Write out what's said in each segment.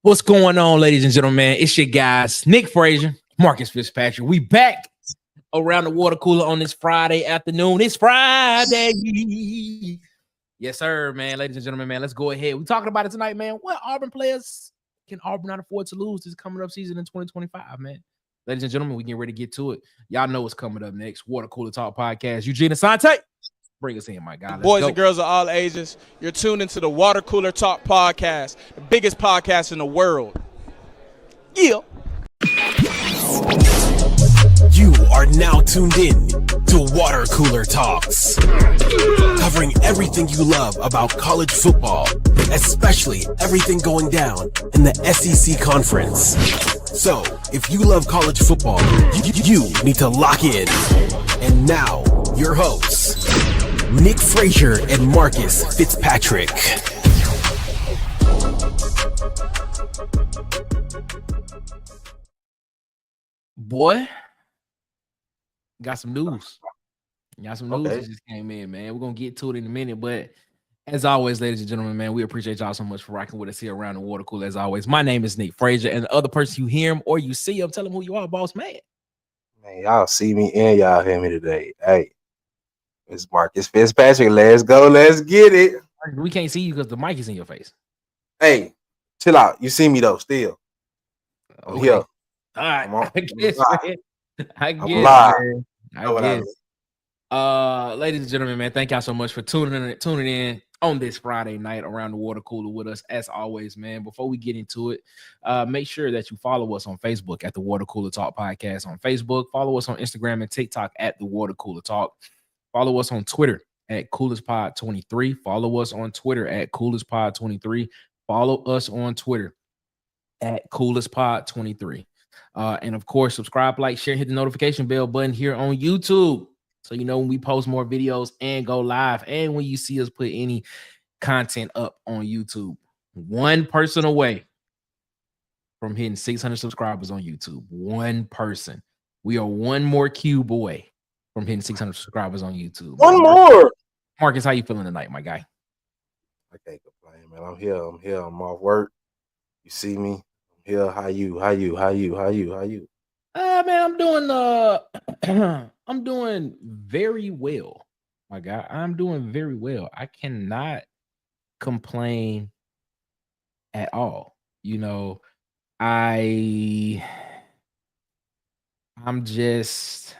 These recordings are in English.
What's going on, ladies and gentlemen? It's your guys, Nick Frazier, Marcus Fitzpatrick. We back around the water cooler on this Friday afternoon. It's Friday. Yes, sir, man. Ladies and gentlemen, man, let's go ahead. We're talking about it tonight, man. What Auburn players can Auburn not afford to lose this coming up season in 2025, man? Ladies and gentlemen, we getting ready to get to it. Y'all know what's coming up next. Water Cooler Talk Podcast. Eugene Asante. Bring us in, my guy. Boys and girls of all ages, you're tuned into the Water Cooler Talk Podcast, the biggest podcast in the world. Yeah. You are now tuned in to Water Cooler Talks, covering everything you love about college football, especially everything going down in the SEC Conference. So, if you love college football, you need to lock in. And now, your hosts, Nick Frazier and Marcus Fitzpatrick. Boy, got some news. That just came in, man. We're going to get to it in a minute. But as always, ladies and gentlemen, man, we appreciate y'all so much for rocking with us here around the water cooler. As always, my name is Nick Frazier. And the other person you hear him or you see him, tell him who you are, boss man. Man, y'all see me and y'all hear me today. Hey, it's Marcus Fitzpatrick. Let's go. Let's get it. We can't see you because the mic is in your face. Hey, chill out. You see me, though, still. I'm here. All right. I guess. I guess. Ladies and gentlemen, man, thank y'all so much for tuning in on this Friday night around the water cooler with us. As always, man, before we get into it, make sure that you follow us on Facebook at the Water Cooler Talk Podcast on Facebook. Follow us on Instagram and TikTok at the Water Cooler Talk. Follow us on Twitter at CoolersPod23. Follow us on Twitter at CoolersPod23. Follow us on Twitter at CoolersPod23. And of course, subscribe, like, share, hit the notification bell button here on YouTube. So you know when we post more videos and go live, and when you see us put any content up on YouTube. One person away from hitting 600 subscribers on YouTube. One person. We are one more cube away from hitting 600 subscribers on YouTube. One more. Marcus, how you feeling tonight, my guy? I can't complain, man. I'm here. I'm off work. You see me? I'm here. How you? Man, I'm doing very well, my guy. I'm doing very well. I cannot complain at all. You know, I'm just,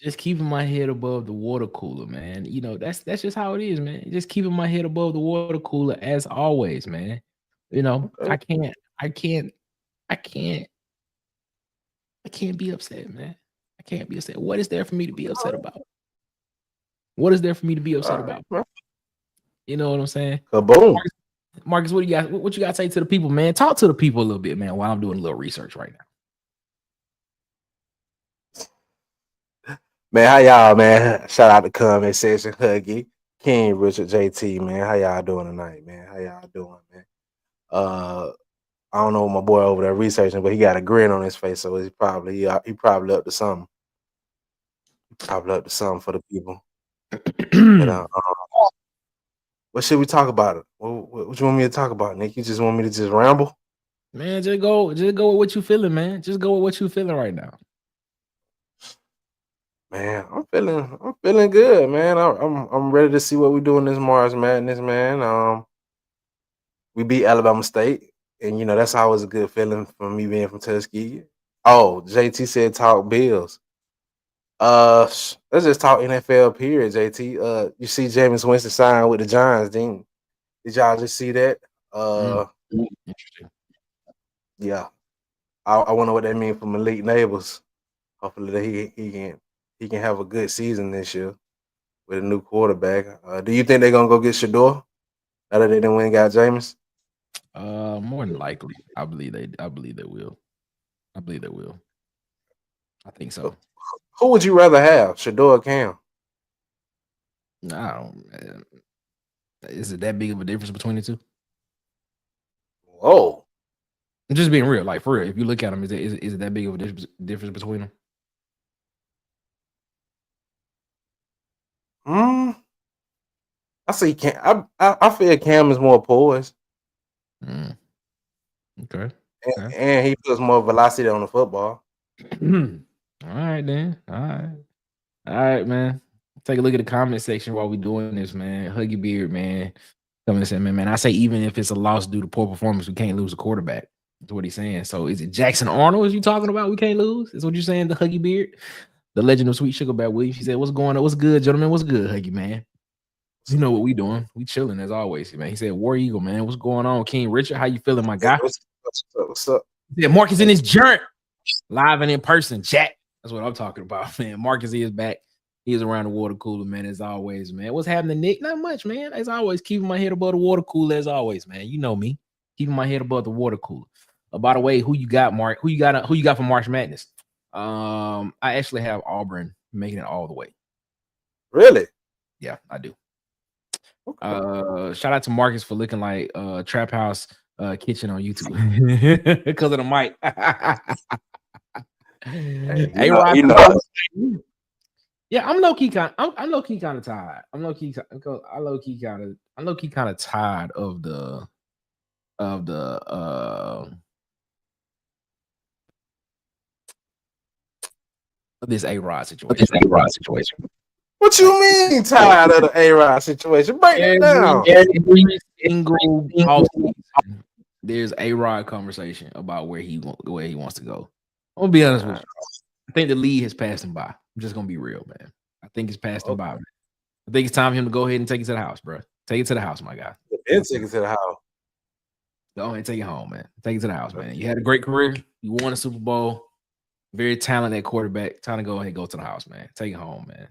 just keeping my head above the water cooler, man. You know, that's just how it is, man. Just keeping my head above the water cooler as always, man. You know, I can't be upset, man. I can't be upset. What is there for me to be upset about? What is there for me to be upset about? You know what I'm saying? Kaboom. Marcus, what you got to say to the people, man? Talk to the people a little bit, man, while I'm doing a little research right now. Man, how y'all, man? Shout out to comment section, Huggy, King, Richard, JT, man. How y'all doing tonight, man? How y'all doing, man? I don't know my boy over there researching, but he got a grin on his face, so he probably up to something. Probably up to something for the people. But, what should we talk about? What you want me to talk about, Nick? You just want me to just ramble? Man, just go with what you feeling, man. Just go with what you feeling right now. Man, I'm feeling good, man. I'm ready to see what we do in this March Madness, man. We beat Alabama State. And, you know, that's always a good feeling for me being from Tuskegee. Oh, JT said talk Bills. Let's just talk NFL period, JT. You see Jameis Winston sign with the Giants, did y'all just see that? Interesting. Yeah. I wonder what that means for Malik Neighbors. Hopefully he can have a good season this year with a new quarterback. Do you think they're gonna go get Shador now that they didn't win and got Jameis? More than likely. I believe they will. I think so. Who would you rather have, Shador or Cam? Is it that big of a difference between the two? Whoa. I'm just being real, like for real. If you look at them, is it that big of a difference between them? I see Cam. I feel Cam is more poised. Okay. And he puts more velocity on the football. All right, then. All right, man. Take a look at the comment section while we doing this, man. Huggy Beard, man. Coming and saying, man, I say even if it's a loss due to poor performance, we can't lose a quarterback. That's what he's saying. So is it Jackson Arnold? Is you talking about? We can't lose? Is what you're saying? The Huggy Beard, the legend of Sweet Sugar Bear Williams. He said, "What's going on? What's good, gentlemen? What's good, Huggy man? You know what we doing? We chilling as always, man." He said, "War Eagle, man. What's going on, King Richard? How you feeling, my guy?" What's up? He said, "Marcus in his journey, live and in person, chat." That's what I'm talking about, man. Marcus is back. He is around the water cooler, man, as always, man. What's happening, Nick? Not much, man. As always, keeping my head above the water cooler, as always, man. You know me, keeping my head above the water cooler. By the way, who you got, Mark? Who you got for March Madness? I actually have Auburn making it all the way. Really? Yeah, I do. Okay. Shout out to Marcus for looking like Trap House Kitchen on YouTube because of the mic. Hey, you know. Yeah, I'm low key kind. I'm low key kind of tired. I'm low key kind of tired of this A-Rod situation. What you mean tired of the A-Rod situation? Break it down. Every single offseason, there's A-Rod conversation about where he wants to go. I'm gonna be honest with you. I think the league has passed him by. I'm just gonna be real, man. I think it's passed him by, man. I think it's time for him to go ahead and take it to the house, bro. Take it to the house, my guy. And take it to the house. Go ahead and take it home, man. Take it to the house, man. You had a great career. You won a Super Bowl. Very talented quarterback. Time to go ahead and go to the house, man. Take it home, man.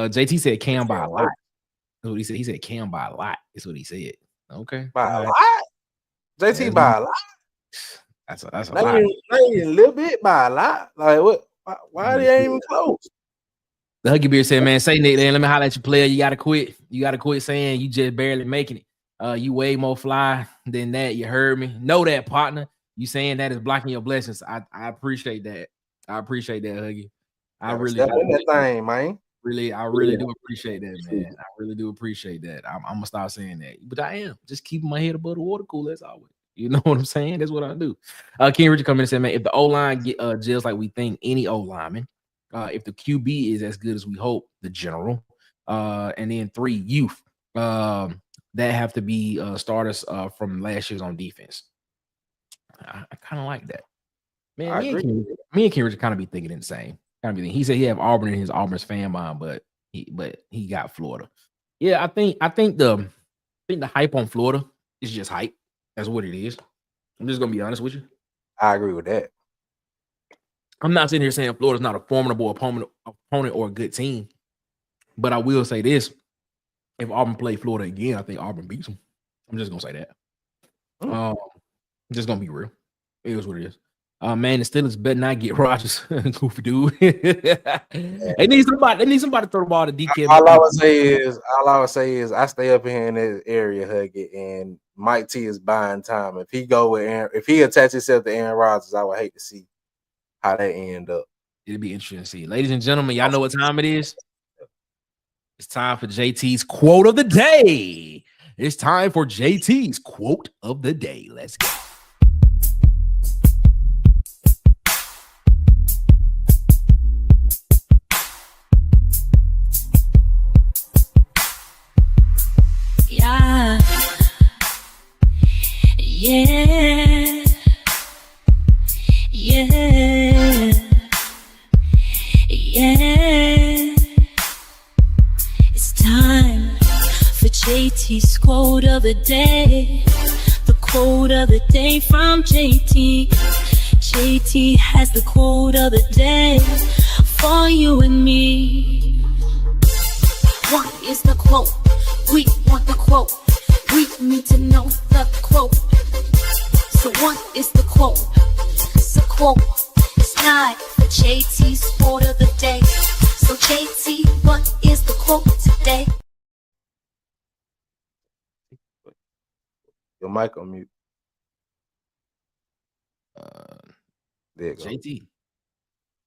JT said Cam by a lot. That's what he said. He said Cam by a lot. Is what he said. Okay. By a lot? JT by a lot? That's a lot. A little bit by a lot. Like what? Why they ain't even close? The Huggy Beard said, "Man, say Nick, let me holler at your player. You gotta quit. You gotta quit saying you just barely making it. You way more fly than that. You heard me. Know that, partner. You saying that is blocking your blessings. I appreciate that. I appreciate that, Huggy. I really step in that thing, man. I really do appreciate that, man. I really do appreciate that. I'm gonna start saying that. But I am just keeping my head above the water cooler as always. You know what I'm saying? That's what I do. King Richard come in and said, man, if the O-line get gels like we think, any O-lineman, if the QB is as good as we hope, the general, and then 3 youth, that have to be starters from last year's on defense. I kind of like that. Man, me and King Richard kind of be thinking the same. He said he have Auburn in his Auburn's fan mind, but he got Florida. Yeah, I think the hype on Florida is just hype. That's what it is. I'm just gonna be honest with you. I agree with that. I'm not sitting here saying Florida's not a formidable opponent or a good team, but I will say this: if Auburn play Florida again, I think Auburn beats them. I'm just gonna say that. Just gonna be real. It is what it is. Man, the Steelers better not get Rodgers. Goofy dude. They need somebody to throw the ball to DK. All I would say is I stay up here in this area, Huggy, and Mike T is buying time. If he go with if he attaches himself to Aaron Rodgers, I would hate to see how they end up. It'd be interesting to see. Ladies and gentlemen, y'all know what time it is. It's time for JT's quote of the day. It's time for JT's quote of the day. Let's go. Yeah. It's time for JT's quote of the day. The quote of the day from JT. JT has the quote of the day for you and me. What is the quote? We want the quote. We need to know the quote. So what is the quote? It's a quote. It's time for JT's quote of the day. So JT, what is the quote today? Your mic on mute. There you go. JT,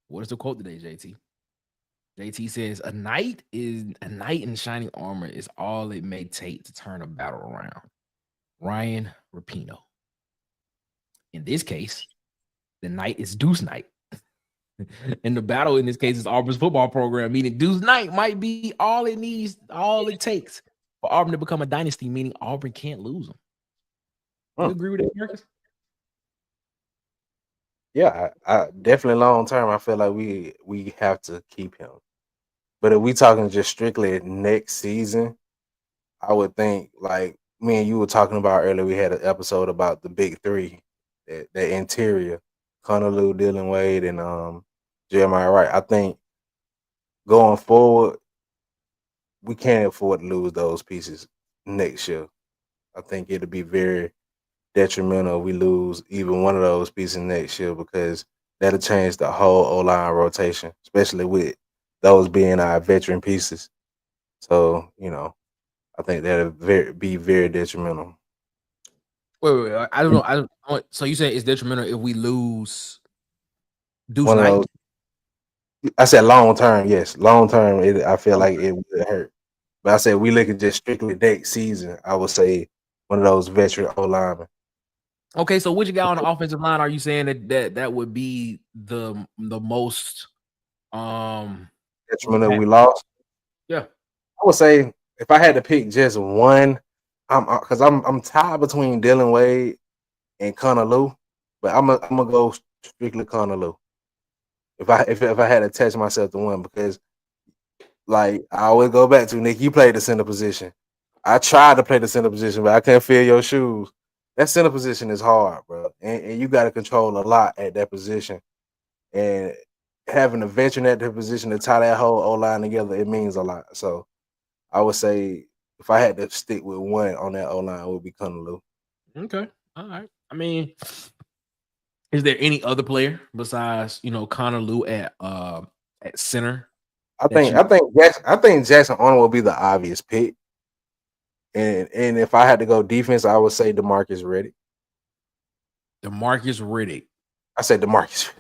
what is the quote today, JT? JT says, a knight in shining armor is all it may take to turn a battle around. Ryan Rapinoe. In this case, the night is Deuce night. And the battle in this case is Auburn's football program, meaning Deuce night might be all it needs, all it takes for Auburn to become a dynasty, meaning Auburn can't lose them. You agree with that, Marcus? Yeah, I definitely long term. I feel like we have to keep him. But if we talking just strictly next season, I would think like me and you were talking about earlier. We had an episode about the big three, the interior, Connor Dillon Wade, and Jeremiah Wright. I think going forward, we can't afford to lose those pieces next year. I think it'll be very detrimental if we lose even one of those pieces next year because that'll change the whole O-line rotation, especially with those being our veteran pieces. So, I think that'll be very detrimental. Wait. I don't know. So you say it's detrimental if we lose Deuce One of night? those. I said long term, yes. Long term, I feel like it would hurt. But I said we look at just strictly next season. I would say one of those veteran O linemen. Okay, so which guy on the offensive line are you saying that would be the most detrimental we lost? Yeah, I would say if I had to pick just one, I'm tied between Dillon Wade and Connor Lou, but I'm gonna go strictly Connor Lou. If I had to attach myself to one, because like I always go back to Nick, you played the center position. I tried to play the center position, but I can't feel your shoes. That center position is hard, bro, and you got to control a lot at that position. And having a veteran at that position to tie that whole O line together, it means a lot. So I would say if I had to stick with one on that O line, it would be Connor Lou. Okay, all right. I mean, is there any other player besides Connor Lou at center? I think Jackson Arnold will be the obvious pick. And if I had to go defense, I would say DeMarcus Riddick. DeMarcus Riddick. I said DeMarcus.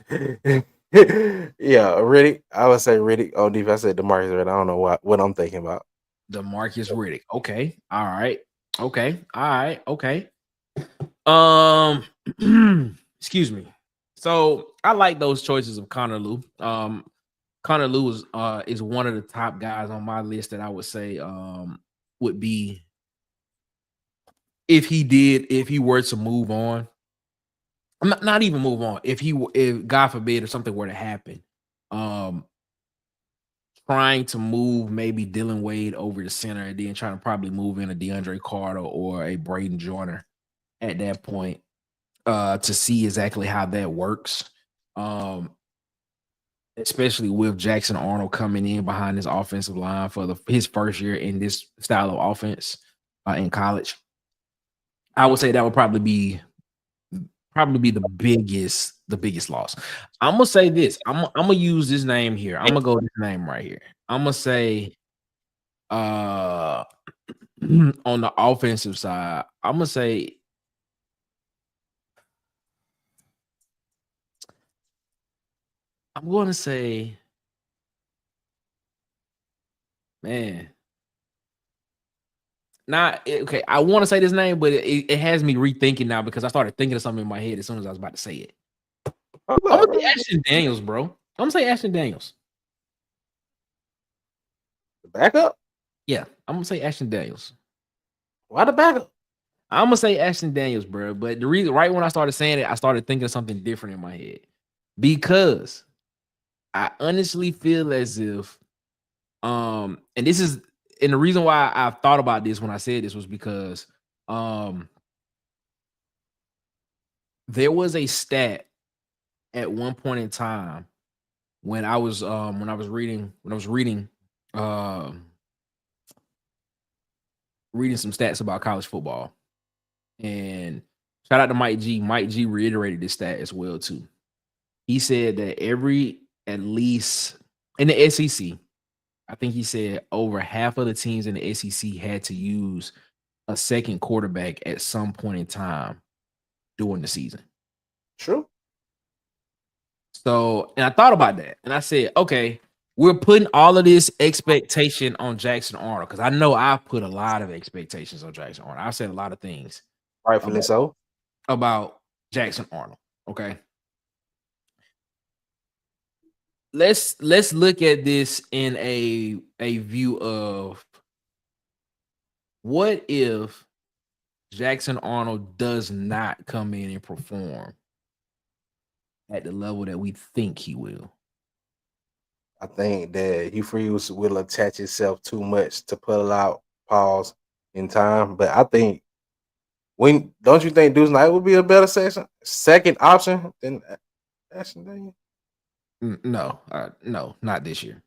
Yeah, Riddick. I would say Riddick on defense. I said DeMarcus Riddick. I don't know what I'm thinking about. DeMarcus Riddick. Okay. All right. Okay. All right. Okay. Excuse me. So I like those choices of Connor Lou. Connor Lou is one of the top guys on my list that I would say would be if he were to move on. I'm not even move on. If God forbid if something were to happen, trying to move maybe Dillon Wade over to center and then trying to probably move in a DeAndre Carter or a Braden Joyner at that point to see exactly how that works. Especially with Jackson Arnold coming in behind his offensive line for his first year in this style of offense in college. I would say that would probably be the biggest loss. I'm gonna say this. I'm gonna use this name here. I'm gonna go this name right here. I'm gonna say on the offensive side, I'm gonna say man. Okay. I want to say this name, but it has me rethinking now because I started thinking of something in my head as soon as I was about to say it. I'm gonna say Ashton Daniels, bro. I'm gonna say Ashton Daniels. The backup? Yeah, I'm gonna say Ashton Daniels. Why the backup? I'm gonna say Ashton Daniels, bro. But the reason, right when I started saying it, I started thinking of something different in my head because I honestly feel as if, and the reason why I thought about this when I said this was because there was a stat at one point in time when I was reading some stats about college football, and shout out to Mike G. Mike G reiterated this stat as well too. He said that at least in the SEC, I think he said over half of the teams in the SEC had to use a second quarterback at some point in time during the season. True. So, and I thought about that, and I said, okay, we're putting all of this expectation on Jackson Arnold because I know I put a lot of expectations on Jackson Arnold. I've said a lot of things Rightfully so. About Jackson Arnold. Okay. Let's look at this in a view of what if Jackson Arnold does not come in and perform at the level that we think he will. I think that Hugh Freeze will attach himself too much to pull out pause in time. But I think don't you think Deuce Knight would be a better second option than Ashton Daniels? No, not this year.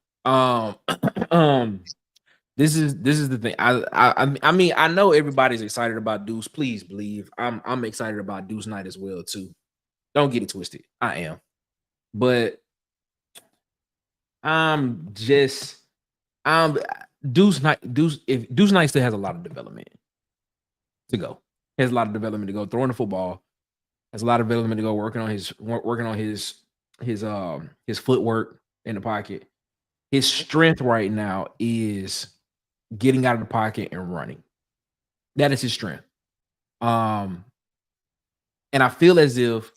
This is the thing. I mean, I know everybody's excited about Deuce. Please believe I'm excited about Deuce Knight as well too. Don't get it twisted. I am, but Deuce Knight. If Deuce Knight still has a lot of development to go, he has a lot of development to go throwing the football. Has a lot of development to go working on his footwork in the pocket. His strength right now is getting out of the pocket and running. That is his strength. And I feel as if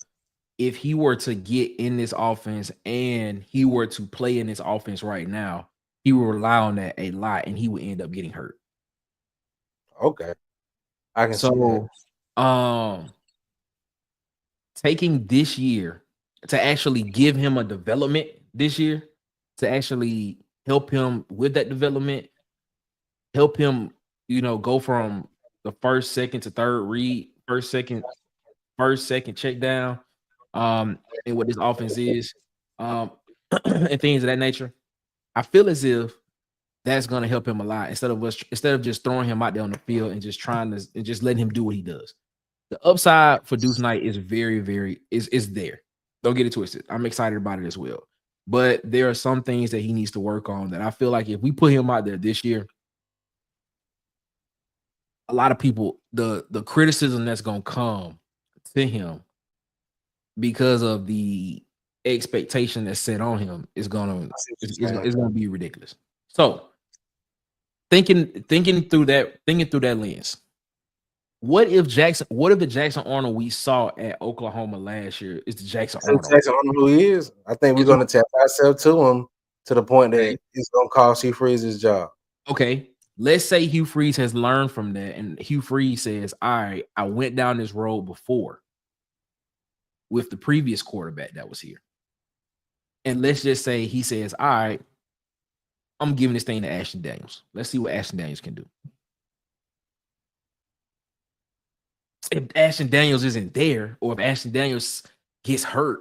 he were to get in this offense and he were to play in this offense right now, he would rely on that a lot and he would end up getting hurt. Okay. I can see that. Taking this year to actually give him a development this year, to actually help him with that development, help him, go from the first, second to third read, first, second check down, and what this offense is, and things of that nature. I feel as if that's going to help him a lot instead of just throwing him out there on the field and just just letting him do what he does. The upside for Deuce Knight is very, very is there. Don't get it twisted. I'm excited about it as well. But there are some things that he needs to work on that I feel like if we put him out there this year, a lot of people, the criticism that's going to come to him because of the expectation that's set on him is going to be ridiculous. So thinking through that lens, what if the Jackson Arnold we saw at Oklahoma last year is the Jackson Arnold? Jackson Arnold who he is. I think we're going to tap ourselves to him to the point that it's going to cost Hugh Freeze his job. Okay. Let's say Hugh Freeze has learned from that, and Hugh Freeze says, all right, I went down this road before with the previous quarterback that was here. And let's just say he says, all right, I'm giving this thing to Ashton Daniels. Let's see what Ashton Daniels can do. If Ashton Daniels isn't there, or if Ashton Daniels gets hurt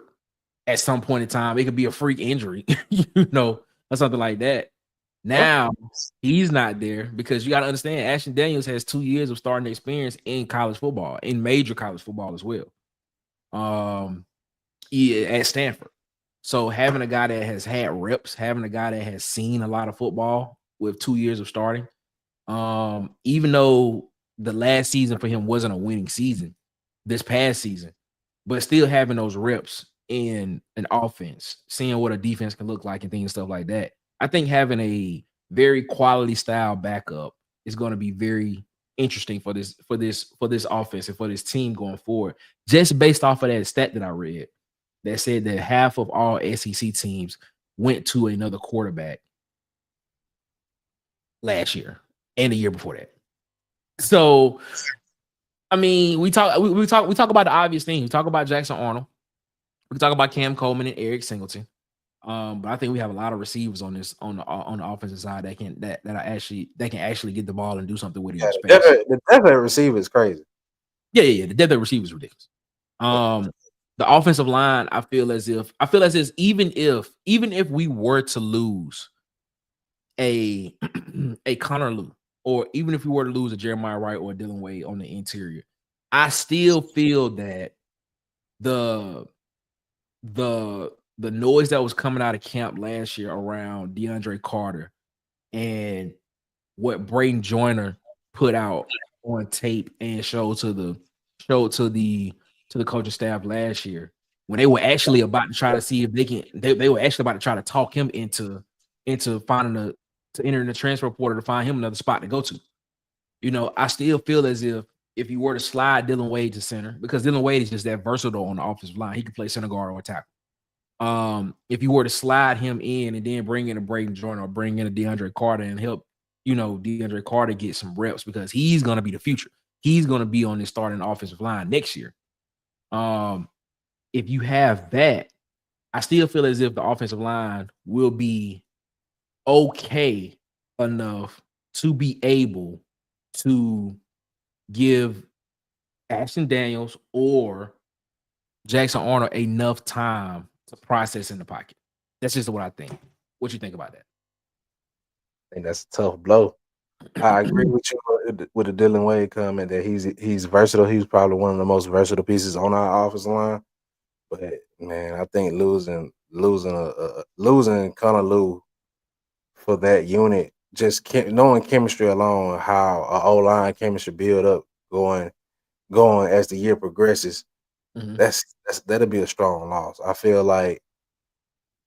at some point in time, it could be a freak injury, or something like that. Now he's not there because you got to understand Ashton Daniels has 2 years of starting experience in college football, in major college football as well. At Stanford. So having a guy that has had reps, having a guy that has seen a lot of football with 2 years of starting, even though the last season for him wasn't a winning season, this past season, but still having those reps in an offense, seeing what a defense can look like and things, stuff like that. I think having a very quality style backup is going to be very interesting for this offense and for this team going forward. Just based off of that stat that I read that said that half of all SEC teams went to another quarterback last year and the year before that. So, I mean, we talk about the obvious things. We talk about Jackson Arnold. We can talk about Cam Coleman and Eric Singleton. But I think we have a lot of receivers on the offensive side that can actually get the ball and do something with it. The depth at receiver is crazy. Yeah. The depth at receiver is ridiculous. The offensive line, I feel as if even if we were to lose a Connor Lew, or even if we were to lose a Jeremiah Wright or a Dylan Wade on the interior, I still feel that the noise that was coming out of camp last year around DeAndre Carter and what Braden Joyner put out on tape and showed to the coaching staff last year, when they were actually about to try to see if they were actually about to try to talk him into finding to enter in the transfer portal to find him another spot to go to. I still feel as if if you were to slide Dylan Wade to center, because Dylan Wade is just that versatile on the offensive line, he can play center guard or tackle. If you were to slide him in and then bring in a Braden Jordan or bring in a DeAndre Carter and help, DeAndre Carter get some reps because he's going to be the future. He's going to be on the starting offensive line next year. If you have that, I still feel as if the offensive line will be okay enough to be able to give Ashton Daniels or Jackson Arnold enough time to process in the pocket. That's just what I think. What you think about that? I think that's a tough blow. I agree with you with the Dylan Wade comment that he's versatile. He's probably one of the most versatile pieces on our offensive line. But man, I think losing Connor Lou for that unit, just knowing chemistry alone, how an O-line chemistry build up going as the year progresses, that'll be a strong loss. I feel like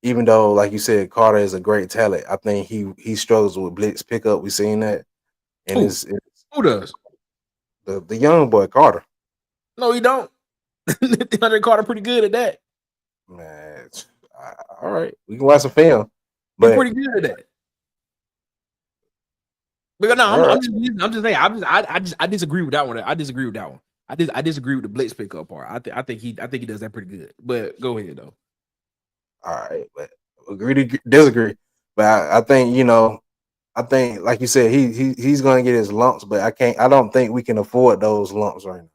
even though, like you said, Carter is a great talent, I think he struggles with blitz pickup. We've seen that. And who does? The young boy Carter. No, he don't. DeAndre Carter pretty good at that. Man, all right, we can watch some film. But he's pretty good at that. But no, I'm just saying. I disagree with that one. I disagree with that one. I disagree with the blitz pickup part. I think he does that pretty good. But go ahead though. All right, but agree to disagree. But I think like you said, he's going to get his lumps. But I don't think we can afford those lumps right now.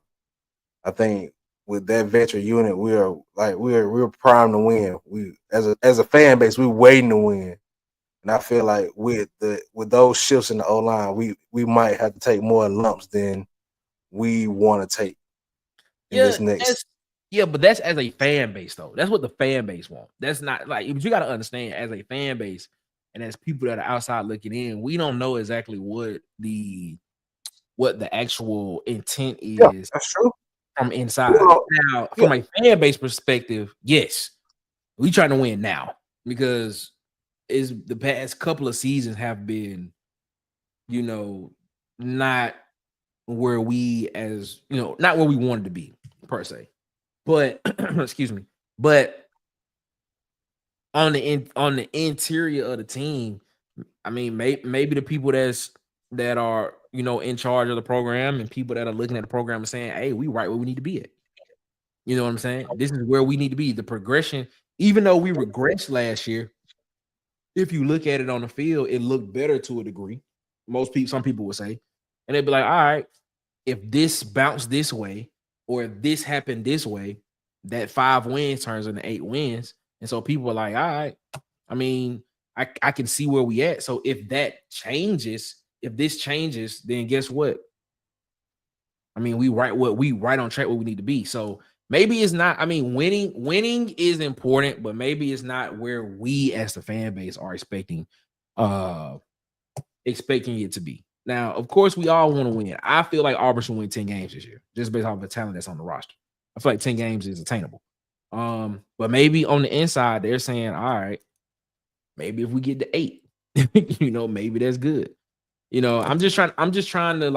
I think with that veteran unit, we're primed to win. We as a fan base, we're waiting to win. And I feel like with those shifts in the O-line, we might have to take more lumps than we want to take in this next. Yeah, but that's as a fan base, though. That's what the fan base wants. That's not like you got to understand as a fan base and as people that are outside looking in, we don't know exactly what the actual intent is. Yeah, that's true. From inside. Now, from a fan base perspective, yes, we trying to win now because the past couple of seasons have been, not where we not where we wanted to be per se. But excuse me. But on the interior of the team, I mean, maybe the people that are in charge of the program and people that are looking at the program and saying, hey, we right where we need to be at. You know what I'm saying? This is where we need to be. The progression, even though we regressed last year, if you look at it on the field, it looked better to a degree. Some people would say. And they'd be like, all right, if this bounced this way or if this happened this way, that 5 wins turns into 8 wins. And so people are like, all right, I mean, I can see where we at. So if this changes, then guess what? I mean, we right on track where we need to be. So maybe it's not. I mean, winning is important, but maybe it's not where we as the fan base are expecting it to be. Now, of course, we all want to win. I feel like Auburn should win 10 games this year, just based off the talent that's on the roster. I feel like 10 games is attainable. But maybe on the inside, they're saying, all right, maybe if we get to 8, maybe that's good. I'm just trying to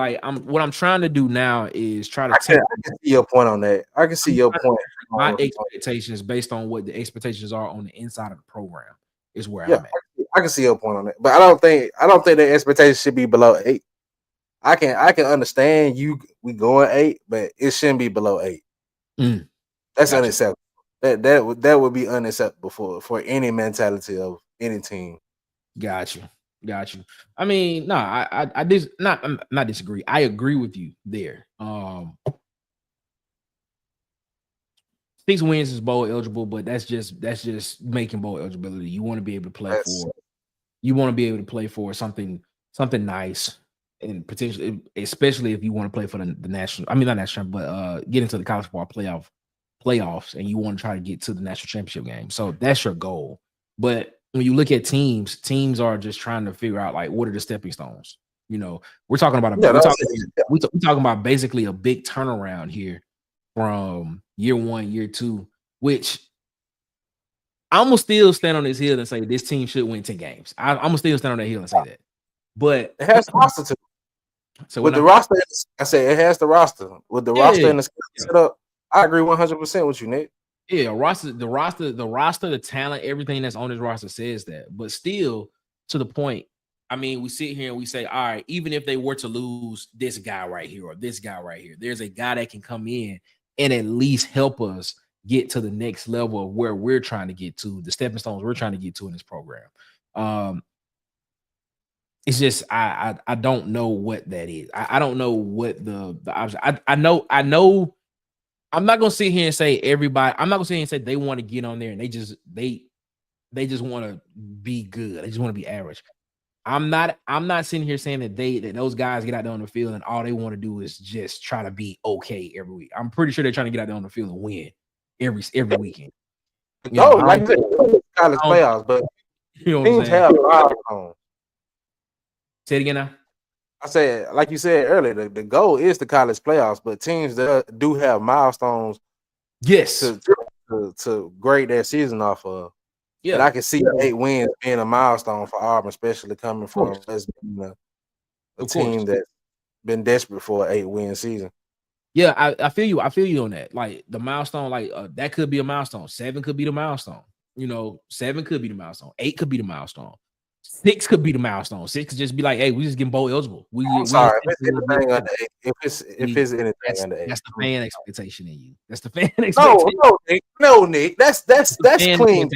what I'm trying to do now is try to I can see your point on that. I can see your point. My expectations based on what the expectations are on the inside of the program is where I'm at. I can see your point on that. But I don't think the expectations should be below 8. I can understand we going 8, but it shouldn't be below 8. That's unacceptable. That would be unacceptable for any mentality of any team. Got you. I mean, no, I not disagree. I agree with you there. 6 wins is bowl eligible, but that's just making bowl eligibility. You want to be able to play for something nice and potentially, especially if you want to play for the national. I mean, not national, but get into the college football playoffs, and you want to try to get to the national championship game. So that's your goal. But when you look at teams are just trying to figure out what are the stepping stones. We're talking about we're talking about basically a big turnaround here from year 1, year 2, which I'm gonna still stand on this hill and say this team should win 10 games. I'm gonna still stand on that hill and say that. But it has roster to. So with the roster, I say it has the roster. With the roster and the set up, I agree 100% with you, Nick. Yeah, the talent, everything that's on this roster says that. But still, to the point, I mean, we sit here and we say, all right, even if they were to lose this guy right here or this guy right here, there's a guy that can come in and at least help us get to the next level of where we're trying to get to, the stepping stones we're trying to get to in this program. It's just I don't know what that is. I don't know what the option. I know. I'm not gonna sit here and say everybody. I'm not gonna sit here and say they want to get on there and they just want to be good. They just want to be average. I'm not sitting here saying that those guys get out there on the field and all they want to do is just try to be okay every week. I'm pretty sure they're trying to get out there on the field and win every weekend. Like I said, college playoffs, but teams have milestones. Say it again now. I said, like you said earlier, the goal is the college playoffs, but teams that do have milestones, yes, to grade their season off of. Yeah, and I can see 8 wins being a milestone for Auburn, especially coming from us being a team that's been desperate for an 8-win season. Yeah, I feel you. I feel you on that. Like the milestone, like that could be a milestone. 7 could be the milestone. 7 could be the milestone. 8 could be the milestone. 6 could be the milestone. 6 could just be like, hey, we just getting bowl eligible. I'm sorry, if it's anything under 8. That's the fan expectation in you. That's the fan expectation. No, Nick. That's clean.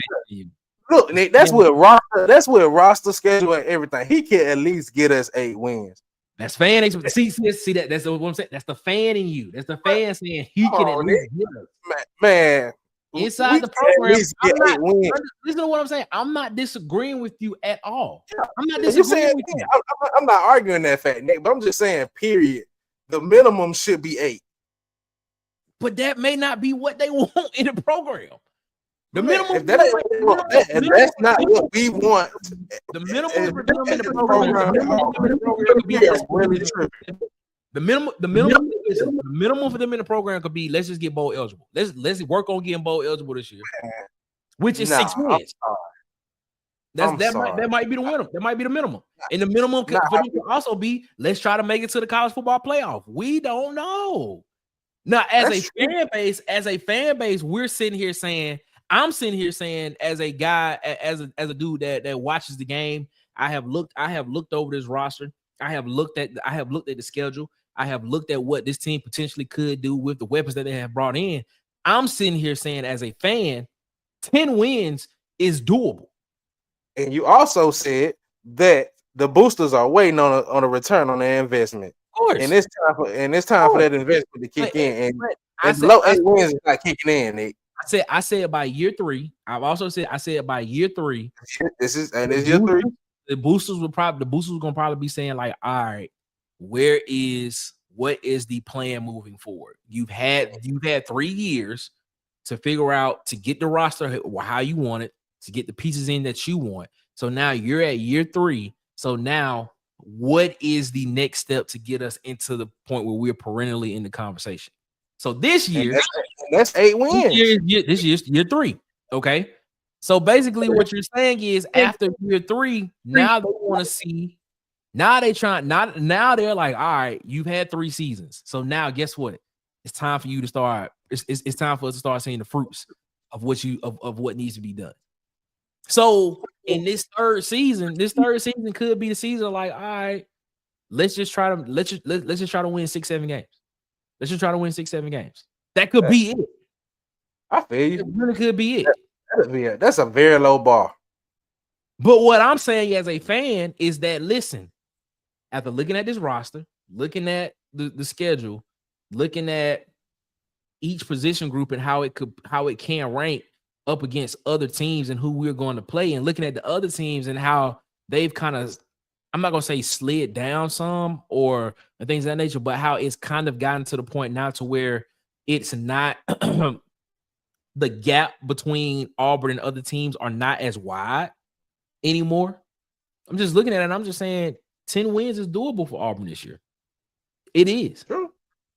Look, Nick, that's with roster schedule and everything. He can at least get us 8 wins. That's fan expectation. See that? That's what I'm saying. That's the fan in you. That's the fan saying he can at least get us. Man. Inside the program, listen to what I'm saying. I'm not disagreeing with you at all. I'm not disagreeing with you. I'm not arguing that fact, Nick, but I'm just saying, period. The minimum should be 8. But that may not be what they want in the program. The minimum. That's not what we want. The minimum for them in the program could be really tripping. The minimum for them in the program could be, let's just get bowl eligible. Let's work on getting bowl eligible this year, which is 6 wins. That might be the minimum. That might be the minimum. And the minimum could also be, let's try to make it to the college football playoff. We don't know. Now, as a fan base, we're sitting here saying, I'm sitting here saying, as a guy, as a dude that watches the game, I have looked over this roster. I have looked at the schedule. I have looked at what this team potentially could do with the weapons that they have brought in. I'm sitting here saying, as a fan, 10 wins is doable. And you also said that the boosters are waiting on a return on their investment. Of course. And it's time for that investment to kick in. And low 8 wins is not kicking in, Nick. I said by year 3. I've also said by year 3. This is year 3. The boosters were gonna probably be saying, like, all right, what is the plan moving forward? You've had 3 years to figure out, to get the roster how you want it, to get the pieces in that you want. So now you're at year 3. So now what is the next step to get us into the point where we're perennially in the conversation? So this year, that's 8 wins. This year's year 3. Okay. So basically, what you're saying is, after year 3, now they want to see. Now they're like, all right, you've had 3 seasons. So now, guess what? It's time for you to start. It's time for us to start seeing the fruits of what needs to be done. So in this third season could be the season. Like, all right, let's just try to win 6-7 games. Let's just try to win 6-7 games. That could be it. I feel you. It really could be it. That's a very low bar. But what I'm saying as a fan is that, listen, after looking at this roster, looking at the schedule, looking at each position group and how it can rank up against other teams and who we're going to play, and looking at the other teams and how they've kind of, I'm not going to say slid down some or things of that nature, but how it's kind of gotten to the point now to where it's not the gap between Auburn and other teams are not as wide anymore. I'm just looking at it and I'm just saying 10 wins is doable for Auburn this year. It is. True.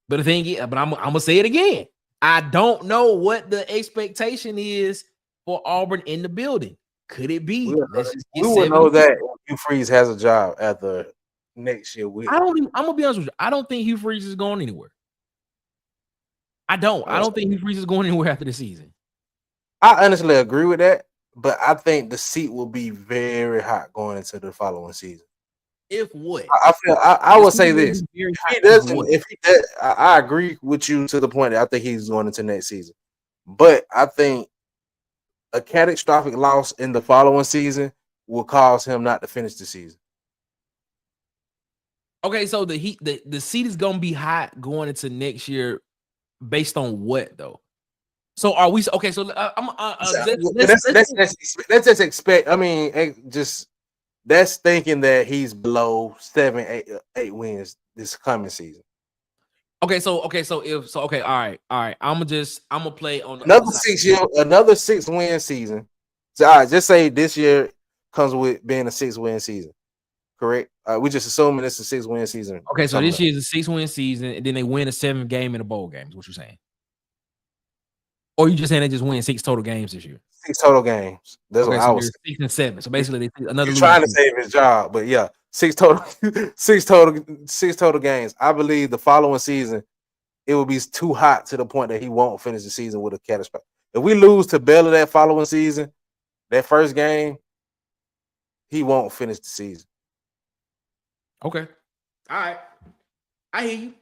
But the thing is, but I'm going to say it again. I don't know what the expectation is for Auburn in the building. Could it be? We will know that Hugh Freeze has a job after next year with. I'm gonna be honest with you. I don't think Hugh Freeze is going anywhere. I don't think Hugh Freeze is going anywhere after the season. I honestly agree with that, but I think the seat will be very hot going into the following season. If what? I would say this. If he does, I agree with you to the point that I think he's going into next season. But I think a catastrophic loss in the following season will cause him not to finish the season. Okay, so the seat is gonna be hot going into next year, based on what though? So are we okay? So let's just expect. I mean, just that's thinking that he's below 7-8 wins this coming season. Okay, all right. I'm gonna play on another 6-win season. So all right, just say this year comes with being a 6-win season. Correct. We just assuming it's a 6-win season. Okay, so this year is a 6-win season, and then they win a 7th game in a bowl game. Is what you're saying? Or you just saying they just win 6 total games this year? 6 total games. That's what I was 6 and 7. So basically, he's trying to save his job, but yeah, 6 total games. I believe the following season it will be too hot to the point that he won't finish the season with a catastrophe. If we lose to Baylor that following season, that first game, he won't finish the season. Okay. All right. I hear you.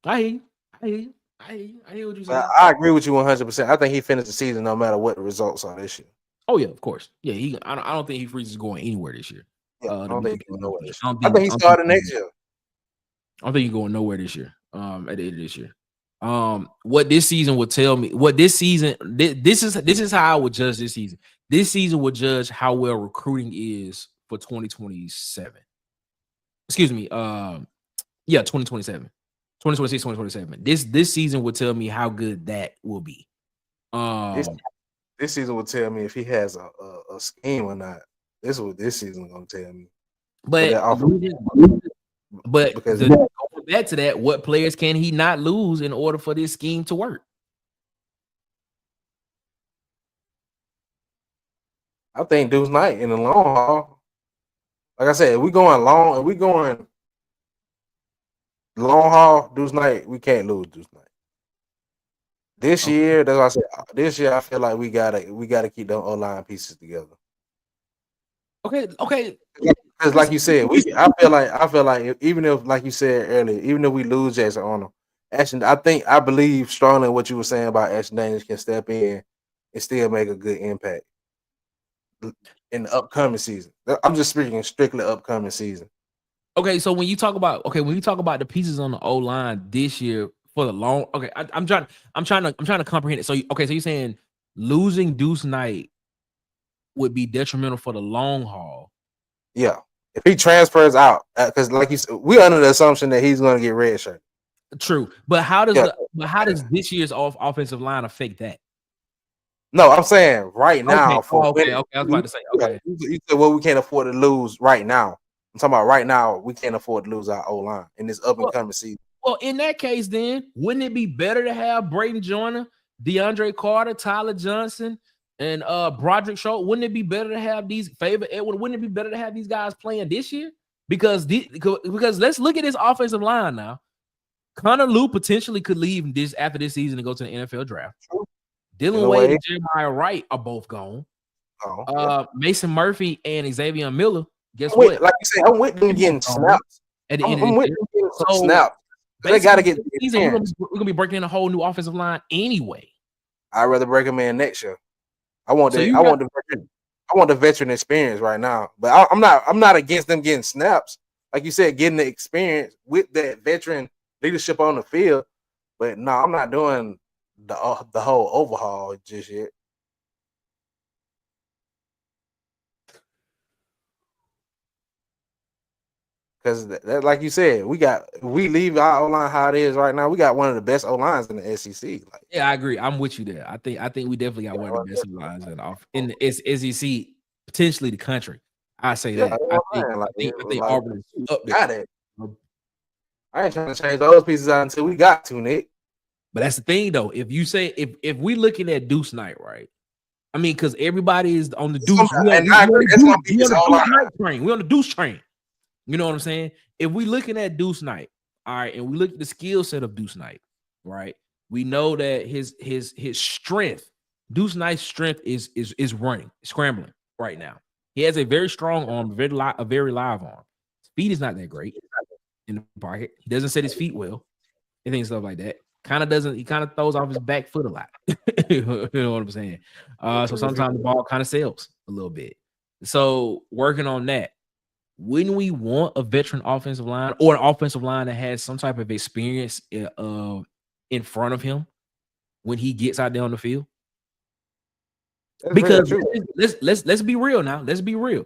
I hear what you're saying. I agree with you 100%. I think he finished the season no matter what the results are this year. Oh yeah, of course. Yeah, I don't think he freezes going anywhere this year. Yeah, I don't think he's going nowhere this year. I think he's starting next year. I don't think he's going nowhere this year. At the end of this year. What this season would tell me, this is how I would judge this season. This season would judge how well recruiting is for 2027. Excuse me. 2027. 2026, 2027. This season will tell me how good that will be. This season will tell me if he has a scheme or not. This is what this season is gonna tell me. But going back to that, what players can he not lose in order for this scheme to work? I think Deuce Knight in the long haul. Like I said, if we going long haul, Deuce Knight, we can't lose Deuce Knight. This year, that's what I said. This year, I feel like we gotta keep them O-line pieces together. Okay. Because like you said, I feel like even if, like you said earlier, even if we lose Jackson Arnold, I believe strongly in what you were saying about Ashton Daniels can step in and still make a good impact in the upcoming season. I'm just speaking strictly upcoming season. Okay, so when you talk about the pieces on the O line this year for the long, okay, I'm trying to comprehend it. So you're saying losing Deuce Knight would be detrimental for the long haul. Yeah, if he transfers out, because like you said, we're under the assumption that he's going to get red shirt. True, but how does this year's offensive line affect that? No, I'm saying right now. Okay. I was about to say. Okay, you said, well, we can't afford to lose right now. I'm talking about right now. We can't afford to lose our O line in this up and coming season. Well, in that case, then wouldn't it be better to have Braden Joyner, DeAndre Carter, Tyler Johnson, and Broderick Schultz? Wouldn't it be better to have these Favor Edward? Wouldn't it be better to have these guys playing this year? Because let's look at this offensive line now. Connor Lew potentially could leave after this season and go to the NFL draft. Dylan Wade and Jeremiah Wright are both gone. Mason Murphy and Xavier Miller. Guess what? Like you said, I'm with them getting snaps. At the end of the year. Snaps. They got to get. We're gonna be breaking in a whole new offensive line anyway. I'd rather break them in next year. I want the veteran experience right now, but I'm not against them getting snaps. Like you said, getting the experience with that veteran leadership on the field. But no, I'm not doing the whole overhaul just yet. Because like you said, we leave our O-line how it is right now. We got one of the best O-lines in the SEC. Yeah, I agree. I'm with you there. I think we definitely got one of the best O-lines in the SEC, potentially the country. I say that. I think Auburn is up there. Got it. I ain't trying to change those pieces out until we got to, Nick. But that's the thing, though. If you say if we looking at Deuce Knight, right? I mean, because everybody is on the Deuce. We on the Deuce train. You know what I'm saying? If we looking at Deuce Knight, all right, and we look at the skill set of Deuce Knight, right? We know that his strength, Deuce Knight's strength is running, scrambling right now. He has a very strong arm, a very live arm. Speed is not that great in the pocket. He doesn't set his feet well, and things stuff like that. He kind of throws off his back foot a lot. You know what I'm saying? So sometimes the ball kind of sails a little bit. So working on that. Wouldn't we want a veteran offensive line or an offensive line that has some type of experience in front of him when he gets out there on the field? Because let's be real now. Let's be real.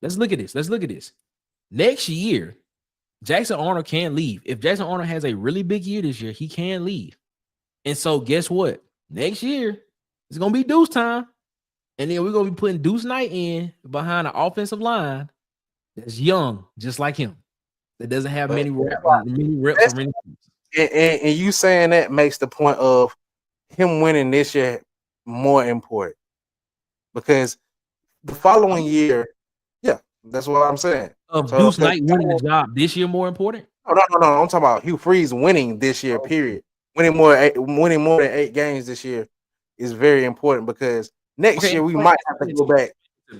Let's look at this. Next year, Jackson Arnold can leave. If Jackson Arnold has a really big year this year, he can leave. And so guess what? Next year, it's gonna be Deuce time. And then we're gonna be putting Deuce Knight in behind the offensive line that's young, just like him, that doesn't have many reps. And you saying that makes the point of him winning this year more important, because the following year, yeah, that's what I'm saying. Deuce Knight winning the job this year more important? No. I'm talking about Hugh Freeze winning this year. Period. Winning more than 8 games this year is very important, because next year we might have to go back.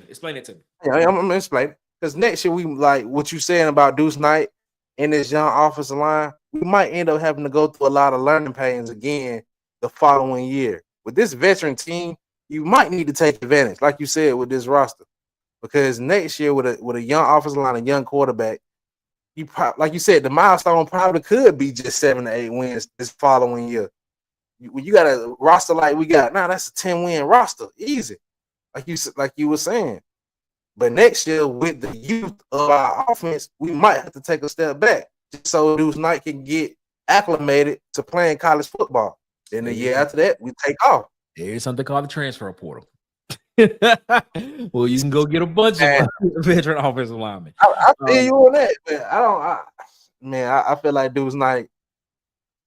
Explain it to me. Yeah, I'm gonna explain it. Because next year, we like what you saying about Deuce Knight and this young offensive line, we might end up having to go through a lot of learning pains again the following year. With this veteran team, you might need to take advantage, like you said, with this roster. Because next year, with a young offensive line, a young quarterback, like you said, the milestone probably could be just 7 to 8 wins this following year. When you got a roster like we got now, that's a 10-win roster, easy. Like you were saying. But next year, with the youth of our offense, we might have to take a step back just so Deuce Knight can get acclimated to playing college football. Then the year after that, we take off. There's something called the transfer portal. Well, you can go get a bunch of veteran offensive linemen. I feel you on that, but I feel like Deuce Knight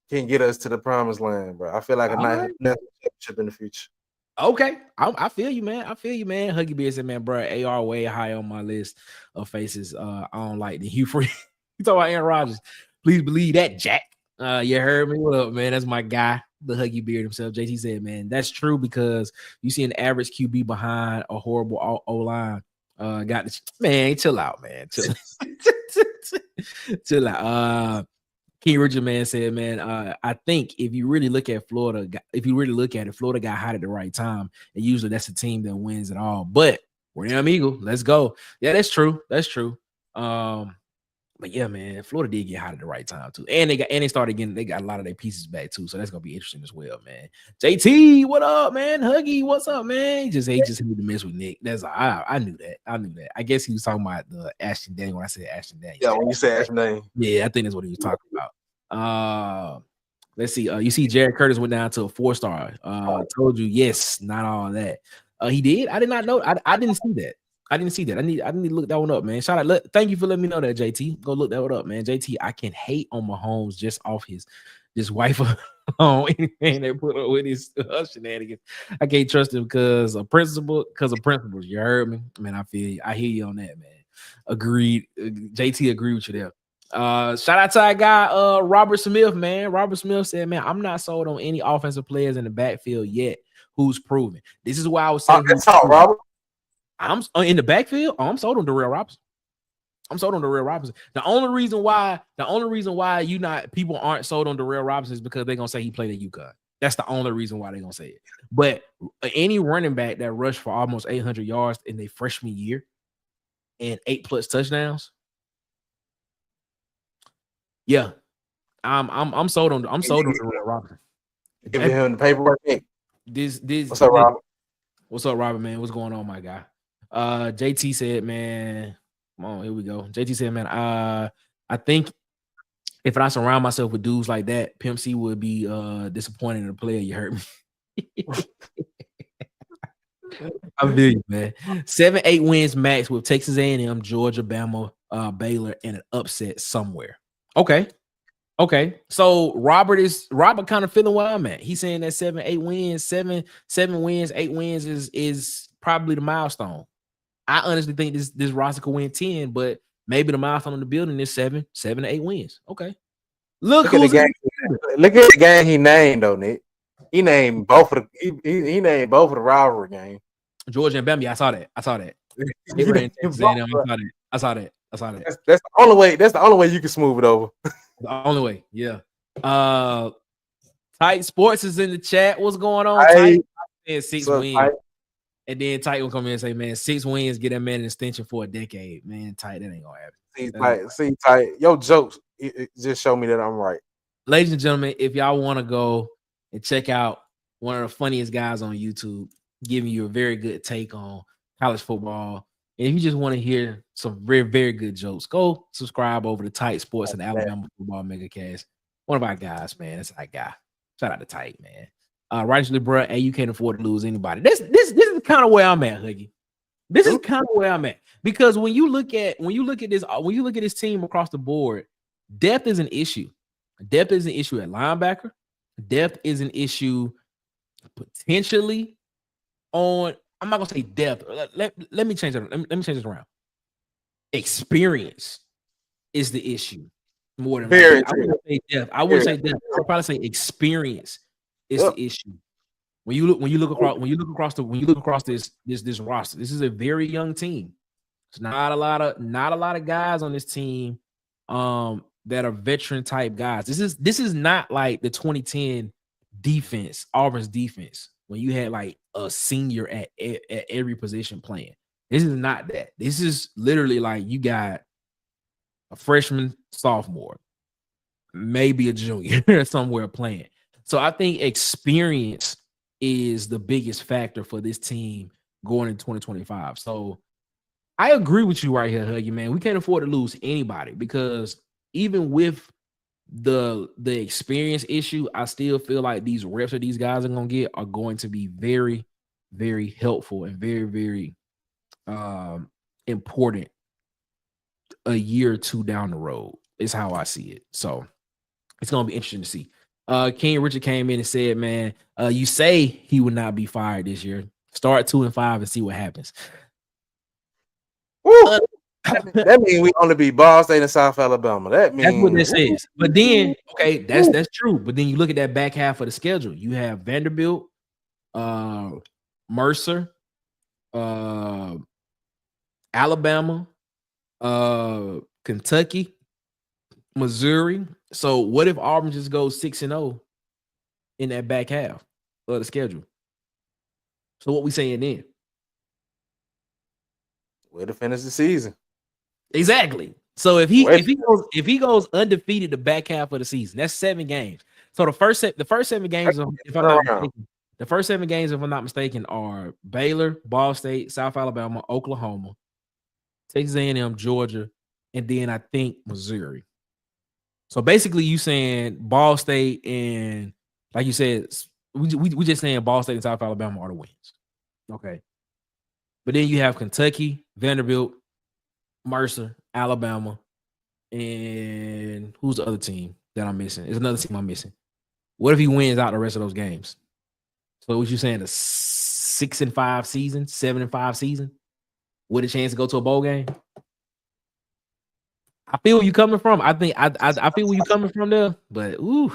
can get us to the promised land, bro. I feel like a nice championship in the future. Okay, I feel you, man. Huggy Beard said, man, bro, AR way high on my list of faces. I don't like the Hugh Freeze. You talking about Aaron Rodgers? Please believe that, Jack. You heard me. What up, man? That's my guy, the Huggy Beard himself. JT said, man, that's true, because you see an average QB behind a horrible O line. Chill out, man. Chill out. King Richard, man, said, man, I think if you really look at Florida, Florida got hot at the right time, and usually that's a team that wins it all. But we're them Eagle. Let's go. Yeah, that's true. But yeah, man, Florida did get hot at the right time too, and they got a lot of their pieces back too, so that's gonna be interesting as well, man. JT, what up, man? Huggy, what's up, man? He just need to mess with Nick. That's I knew that. I guess he was talking about the Ashton Daniel when I said Ashton Daniel. Yeah, when you said Ashton Daniel. Yeah, I think that's what he was talking about. Let's see. You see, Jared Curtis went down to a 4-star. Told you, yes, not all that. He did. I did not know. I didn't see that. I need to look that one up, man. Shout out. Thank you for letting me know that, JT. Go look that one up, man. JT, I can hate on Mahomes just off his wife on anything they put up with his shenanigans. I can't trust him because of principles. You heard me, man. I hear you on that, man. Agreed. JT agreed with you there. Shout out to our guy, Robert Smith, man. Robert Smith said, man, I'm not sold on any offensive players in the backfield yet who's proven. This is why I was saying, Robert. I'm in the backfield. I'm sold on Darrell Robinson. The only reason why people aren't sold on Darrell Robinson is because they're gonna say he played at UConn. That's the only reason why they're gonna say it. But any running back that rushed for almost 800 yards in their freshman year and 8+ touchdowns, yeah, I'm sold on Darrell Robinson. Give him the paperwork. What's up, Robert? What's up, Robert, man? What's going on, my guy? JT said, man, come on, here we go. JT said, man, I think if I surround myself with dudes like that, Pimp C would be disappointed in the player. You heard me. I feel you, man. 7-8 wins max with Texas A&M, Georgia, Bama, Baylor, and an upset somewhere. Okay. So Robert kind of feeling where I'm at. He's saying that 7-8 wins, 7 wins, 8 wins is probably the milestone. I honestly think this roster could win 10, but maybe the milestone in the building is 7 to 8 wins. Okay. Look at the game. Look at the game he named though, Nick. He named both of the he named both of the rivalry games. Georgia and Bambi. I saw that. I saw that. That's the only way. That's the only way you can smooth it over. The only way. Yeah. Tight Sports is in the chat. What's going on? Tight? 6 wins. Tight? And then Tight will come in and say, man, 6 wins, get that man an extension for a decade. Man, Tight, that ain't gonna happen. See, Tight. Yo, jokes. It just show me that I'm right. Ladies and gentlemen, if y'all want to go and check out one of the funniest guys on YouTube, giving you a very good take on college football, and if you just want to hear some very, very good jokes, go subscribe over to Tight Sports and Alabama Football Megacast. One of our guys, man. That's our guy. Shout out to Tight, man. Righteously, bro, hey, you can't afford to lose anybody. This is kind of where I'm at, Huggy. This is kind of where I'm at. Because when you look at this team across the board, depth is an issue. Depth is an issue at linebacker. Depth is an issue potentially on. I'm not gonna say depth. Let me change it. Let me change it around. Experience is the issue more than I wouldn't say depth. I wouldn't say depth. I'd probably say experience is the issue. When you look across this roster, this is a very young team. It's not a lot of guys on this team that are veteran type guys. This is not like the 2010 defense, Auburn's defense, when you had like a senior at every position playing. This is not that. This is literally like you got a freshman, sophomore, maybe a junior somewhere playing. So I think experience is the biggest factor for this team going in 2025. So I agree with you right here, Huggy, man. We can't afford to lose anybody because even with the experience issue, I still feel like these reps that these guys are going to get are going to be very, very helpful and very, very important a year or two down the road is how I see it. So it's going to be interesting to see. King Richard came in and said, man, you say he would not be fired this year. Start 2-5 and see what happens. That means we only beat Ball State and South Alabama. That means that's what this is. But then, okay, that's true. But then you look at that back half of the schedule. You have Vanderbilt, Mercer, Alabama, Kentucky, Missouri. So what if Auburn just goes 6-0 in that back half of the schedule? So what we saying then? Way to finish the season. Exactly. So if he goes undefeated the back half of the season, that's 7 games. So the first 7 games, if I'm not mistaken, the first 7 games, if I'm not mistaken, are Baylor, Ball State, South Alabama, Oklahoma, Texas A&M, Georgia, and then I think Missouri. So basically, you saying Ball State and, like you said, we just saying Ball State and South Alabama are the wins. Okay. But then you have Kentucky, Vanderbilt, Mercer, Alabama, and who's the other team that I'm missing? There's another team I'm missing. What if he wins out the rest of those games? So what you saying, a 6-5 season, 7-5 season with a chance to go to a bowl game? I feel where you coming from. I think I feel where you coming from there, but ooh,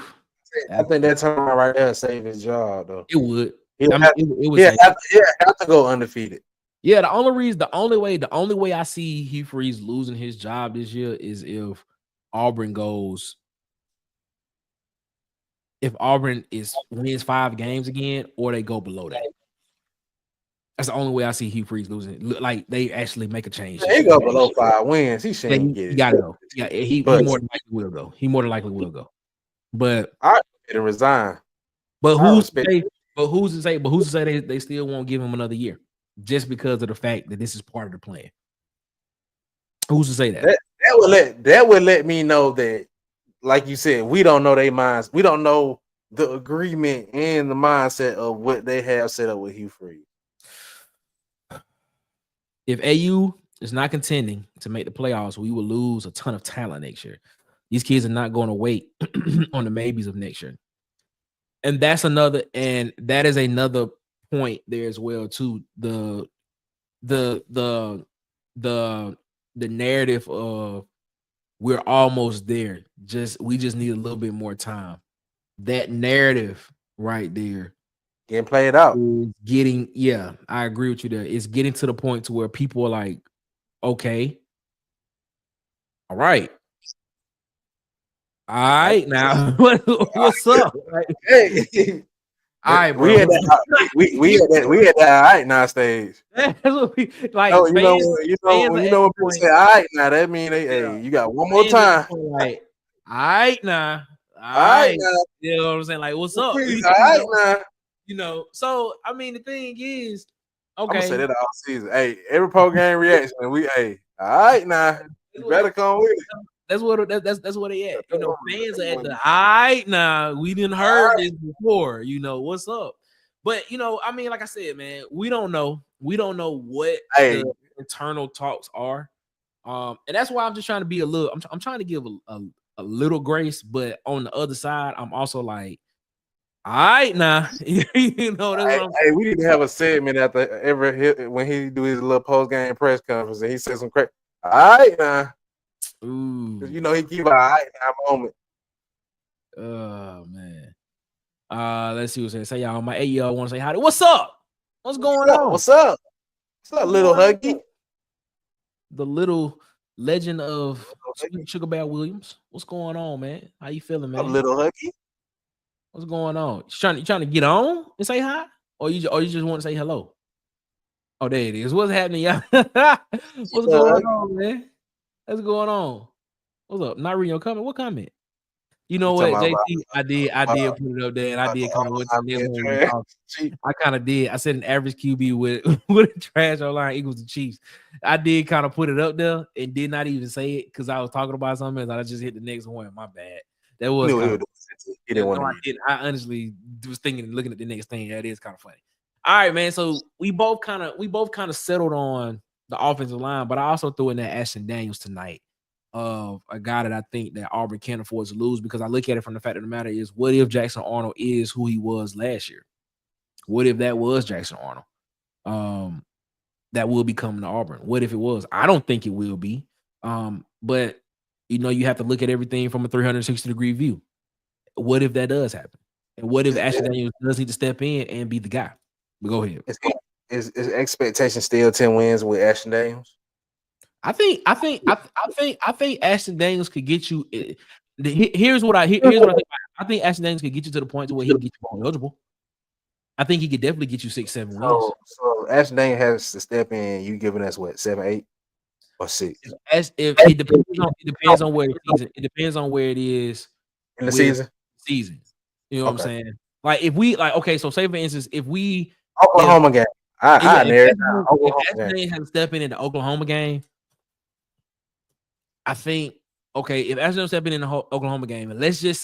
I think that turnaround right there saved his job though. It would. It would have to go undefeated. Yeah, the only way I see Hugh Freeze losing his job this year is if Auburn wins 5 games again, or they go below that. That's the only way I see Hugh Freeze losing. Like they actually make a change. They go below 5 wins. He shouldn't get it. He gotta go. Yeah, he more than likely will go. He more than likely will go. But I to resign. But who's to say they still won't give him another year just because of the fact that this is part of the plan? Who's to say that? That would let me know that, like you said, we don't know their minds. We don't know the agreement and the mindset of what they have set up with Hugh Freeze. If AU is not contending to make the playoffs, we will lose a ton of talent next year. These kids are not going to wait on the maybes of next year. And that is another point there as well too. The the narrative of we're almost there. We just need a little bit more time. That narrative right there getting played out. I agree with you there. It's getting to the point to where people are like, okay, all right. All right, now what's up? Like, hey, all right, bro. we had that all right now stage. That's what we like. You know when people say all right now, that mean hey, you got one more time. Like, all right now. All right now. You know what I'm saying? Like, what's up? Please, all right now. You know, so I mean, the thing is, okay. I'm gonna say that all season. Hey, every pro game reaction, all right now. You better come with it. That's what they at. You know, fans are at the all right now. We didn't heard this before. You know, what's up? But you know, I mean, like I said, man, we don't know. We don't know what the internal talks are. And that's why I'm just trying to be a little. I'm trying to give a little grace, but on the other side, I'm also like, all right now. You know, hey, we need to have a segment after when he do his little post game press conference and he says some crap. All right now. Ooh. You know, he keep an eye now moment. Oh man. Let's see what's saying. Say y'all, my 8-year-old want to say hi. What's up? What's going on? What's up? What's up, little Huggy? The little legend of Sugar Bear Williams. What's going on, man? How you feeling, man? Little Huggy. What's going on? You trying to get on and say hi, or you just want to say hello? Oh, there it is. What's happening, y'all? What's going on, man? What's going on? What's up? Not reading your comment. What comment? You know what, JT? I did put it up there, and I did kind of what I kind of did. I said an average QB with a trash O-line equals the Chiefs. I did kind of put it up there and did not even say it because I was talking about something and I just hit the next one. My bad. That was I honestly was thinking and looking at the next thing. That is kind of funny. All right, man. So we both kind of settled on the offensive line, but I also threw in that Ashton Daniels tonight of a guy that I think that Auburn can't afford to lose, because I look at it from the fact of the matter is, what if Jackson Arnold is who he was last year? What if that was Jackson Arnold? That will be coming to Auburn. What if it was? I don't think it will be. But you know, you have to look at everything from a 360-degree view. What if that does happen? And what if Ashton Daniels does need to step in and be the guy? But go ahead. Is expectation still 10 wins with Ashton Daniels? I think Ashton Daniels could get you. Here's what I think. I think Ashton Daniels could get you to the point to where he can get you eligible. I think he could definitely get you 6-7 wins. So Ashton Daniels has to step in. You giving us what, 7, 8, or 6? It depends on where it depends on where it is in the season. You know what I'm saying? Like if we so say for instance, if we Oklahoma game, if Ashton Daniels has to step in the Oklahoma game, I think if Ashton stepping in the Oklahoma game, and let's just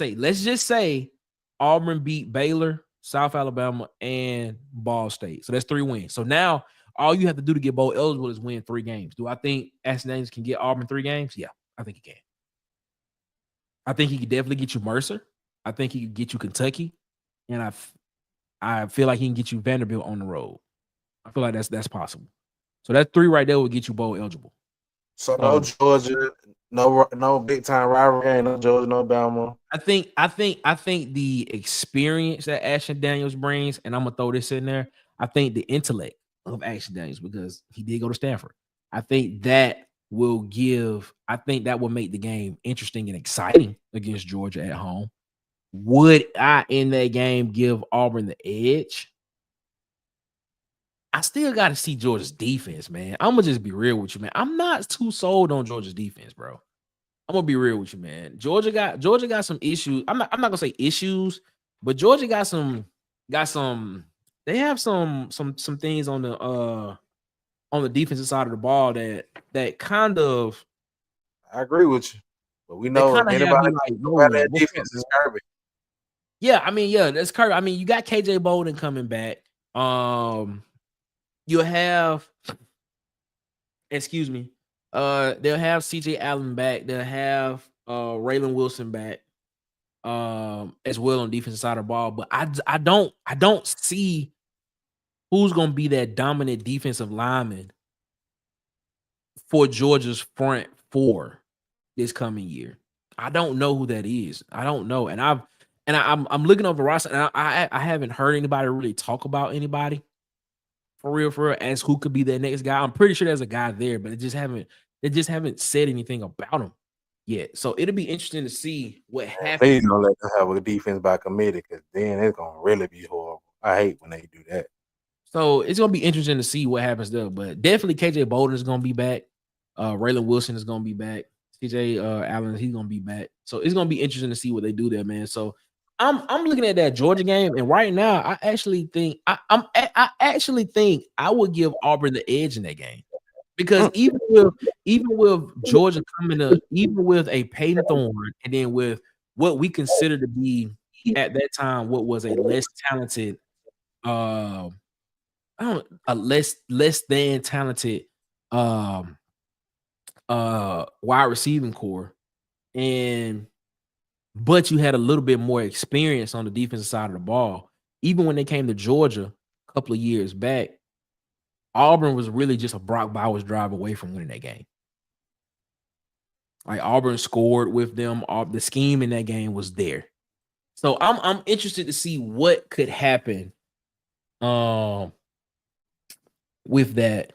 say Auburn beat Baylor, South Alabama, and Ball State. So that's 3 wins. So now all you have to do to get bowl eligible is win 3 games. Do I think Ashton Daniels can get Auburn 3 games? Yeah, I think he can. I think he could definitely get you Mercer. I think he could get you Kentucky, and I feel like he can get you Vanderbilt on the road. I feel like that's possible. So that 3 right there will get you bowl eligible. So no Georgia, no big time rivalry, no Georgia, no Bama. I think the experience that Ashton Daniels brings, and I'm gonna throw this in there. I think the intellect of Ashton Daniels, because he did go to Stanford. I think that will make the game interesting and exciting against Georgia at home. Would I in that game give Auburn the edge? I still got to see Georgia's defense, man. I'm gonna just be real with you, man. I'm not too sold on Georgia's defense, bro. I'm gonna be real with you, man. Georgia got some issues. I'm not gonna say issues, but Georgia got some. They have some things on the defensive side of the ball that kind of. I agree with you, but we know anybody that defense is Kirby. Yeah, I mean, that's Kirby. I mean, you got KJ Bolden coming back. You'll have, they'll have CJ Allen back. They'll have Raylan Wilson back as well on the defensive side of the ball. But I don't see who's gonna be that dominant defensive lineman for Georgia's front four this coming year. I don't know who that is. I don't know, and I'm looking over the roster, and I haven't heard anybody really talk about anybody for real, as who could be that next guy. I'm pretty sure there's a guy there, but they just haven't said anything about him yet. So it'll be interesting to see what happens. Please don't let them have a defense by committee, because then it's gonna really be horrible. I hate when they do that. So it's gonna be interesting to see what happens there. But definitely KJ Bolden is gonna be back. Raylan Wilson is gonna be back. CJ Allen, he's gonna be back. So it's gonna be interesting to see what they do there, man. So I'm looking at that Georgia game, and right now I actually think I would give Auburn the edge in that game, because even with Georgia coming up, even with a Peyton Thorne, and then with what we consider to be at that time what was a less talented, less than talented wide receiving core, but you had a little bit more experience on the defensive side of the ball. Even when they came to Georgia a couple of years back, Auburn was really just a Brock Bowers drive away from winning that game. Like, Auburn scored with them. The scheme in that game was there. So I'm interested to see what could happen with that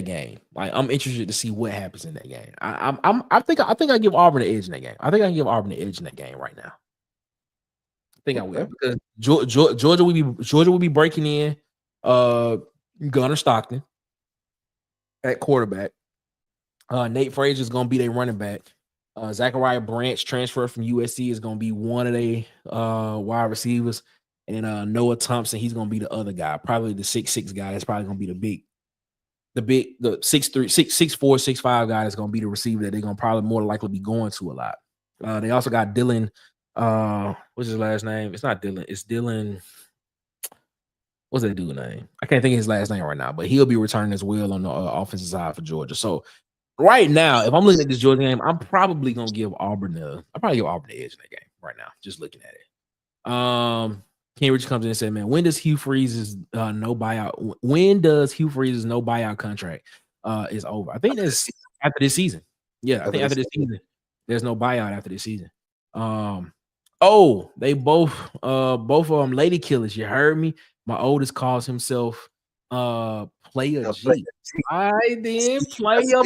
game. Like, I'm interested to see what happens in that game. I think I give Auburn the edge in that game. I think I can give Auburn the edge in that game right now. I think I will, because Georgia will be breaking in Gunnar Stockton at quarterback. Nate Frazier is gonna be their running back. Zachariah Branch, transfer from USC, is gonna be one of their wide receivers. And Noah Thompson, he's gonna be the other guy, probably the 6'6" guy. That's probably gonna be the 6'3", 6'4", 6'5" guy that's gonna be the receiver that they're gonna probably more likely be going to a lot. They also got Dylan. What's his last name? It's not Dylan. It's Dylan. What's that dude's name? I can't think of his last name right now, but he'll be returning as well on the offensive side for Georgia. So right now, if I'm looking at this Georgia game, I'm probably gonna give Auburn the edge in that game right now. Just looking at it. Ken Rich comes in and said, "Man, when does Hugh Freeze's no buyout? When does Hugh Freeze's no buyout contract is over? I think that's after this season. Yeah, I think after this season, there's no buyout after this season. They both of them lady killers. You heard me. My oldest calls himself Player G. I then Player.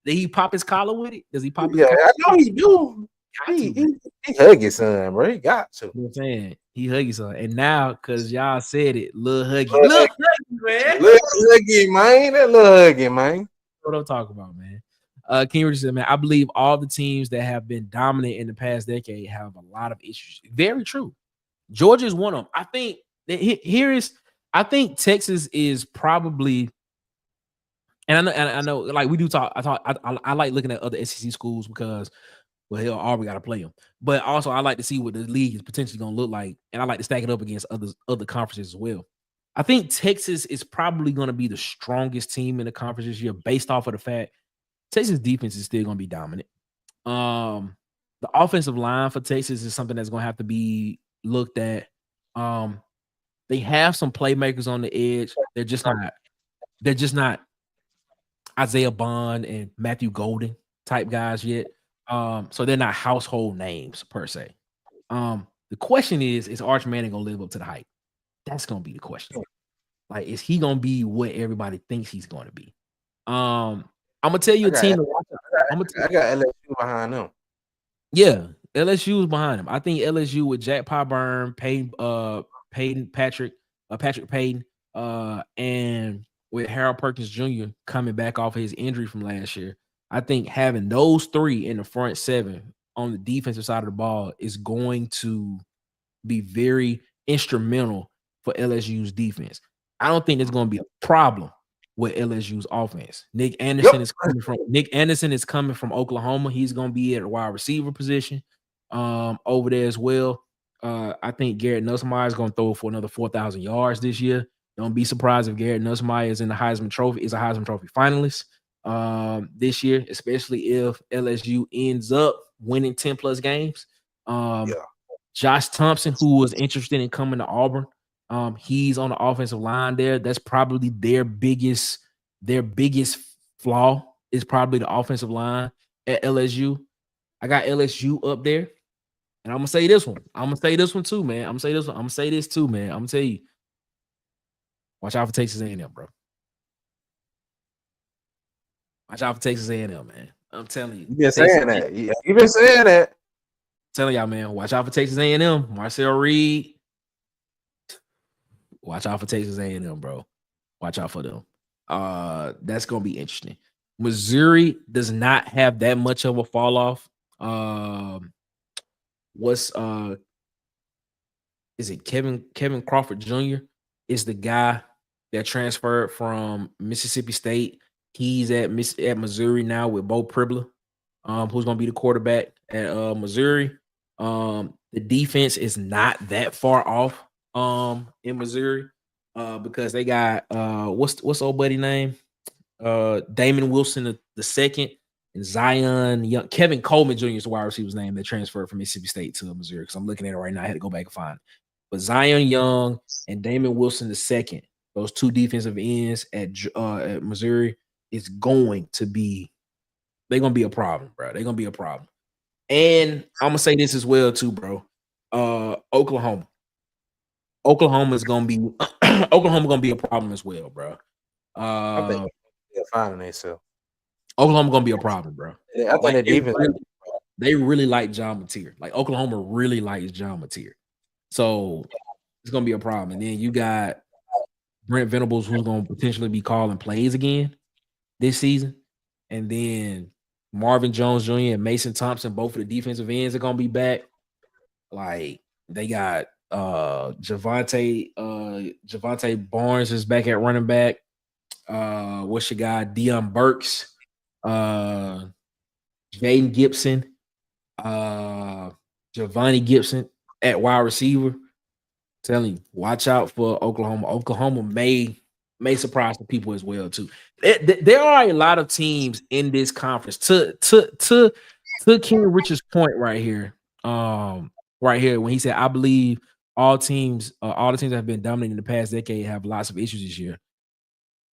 Did he pop his collar with it? Does he pop his collar? I know he do. He hug his son, bro. He got to. You know what I'm saying? He hug his son. And now, because y'all said it, Lil Huggy. Lil Huggy, man. Lil Huggy, man. That Lil Huggy, man. What I'm talking about, man. King Richard said, man, I believe all the teams that have been dominant in the past decade have a lot of issues. Very true. Georgia is one of them. I think Texas is probably, and I know, like, we do talk. I like looking at other SEC schools because, well, hell, Auburn got to play them. But also, I like to see what the league is potentially going to look like, and I like to stack it up against other conferences as well. I think Texas is probably going to be the strongest team in the conference this year, based off of the fact Texas defense is still going to be dominant. The offensive line for Texas is something that's going to have to be looked at. They have some playmakers on the edge. They're just not Isaiah Bond and Matthew Golden type guys yet. So they're not household names per se. The question is Arch Manning gonna live up to the hype? That's gonna be the question. Like, is he gonna be what everybody thinks he's gonna be? I'm gonna tell you a team. I got LSU behind them. Yeah, LSU is behind him. I think LSU with Jack Pyburn, Patrick Payton, and with Harold Perkins Jr. coming back off his injury from last year, I think having those three in the front seven on the defensive side of the ball is going to be very instrumental for LSU's defense. I don't think there's going to be a problem with LSU's offense. Nick Anderson is coming from Oklahoma. He's going to be at a wide receiver position over there as well. I think Garrett Nussmeier is going to throw for another 4,000 yards this year. Don't be surprised if Garrett Nussmeier is in the Heisman Trophy, is a Heisman Trophy finalist this year, especially if LSU ends up winning 10 plus games. Josh Thompson, who was interested in coming to Auburn, He's on the offensive line there. That's probably their biggest flaw is probably the offensive line at LSU. I got LSU up there. And I'm gonna say this one. I'm gonna say this one too, man. I'm gonna say this one. I'm gonna say this too, man. I'm gonna tell you. Watch out for Texas A&M, bro. Watch out for Texas A&M, man. I'm telling you. You've been saying that. Yeah, you've been saying that. Telling y'all, man. Watch out for Texas A&M. Marcel Reed. Watch out for Texas A&M, bro. Watch out for them. That's gonna be interesting. Missouri does not have that much of a fall off. Is it Kevin Crawford Jr. is the guy that transferred from Mississippi State. He's at Missouri now with Bo Pribula, who's gonna be the quarterback at Missouri. The defense is not that far off in Missouri because they got what's old buddy name? Damon Wilson the second, and Zion Young. Kevin Coleman Jr. is the wide receiver's name that transferred from Mississippi State to Missouri, because I'm looking at it right now. I had to go back and find it. But Zion Young and Damon Wilson the second, those two defensive ends at Missouri, is going to be a problem, bro. They're gonna be a problem. And I'm gonna say this as well too, bro. Oklahoma is gonna be gonna be a problem as well, bro. I think they're finding themselves. Oklahoma gonna be a problem, bro. I think they really like John Mateer. Like Oklahoma really likes John Mateer. So it's gonna be a problem. And then you got Brent Venables, who's gonna potentially be calling plays again this season. And then Marvin Jones Jr. and Mason Thompson, both of the defensive ends, are gonna be back. Like they got Javante Barnes is back at running back. What's your guy? Deion Burks, Jaden Gibson, Giovanni Gibson at wide receiver. Telling you, watch out for Oklahoma. Oklahoma may surprise the people as well too. There are a lot of teams in this conference. To King Richard's point right here, when he said, "I believe all the teams that have been dominating in the past decade have lots of issues this year."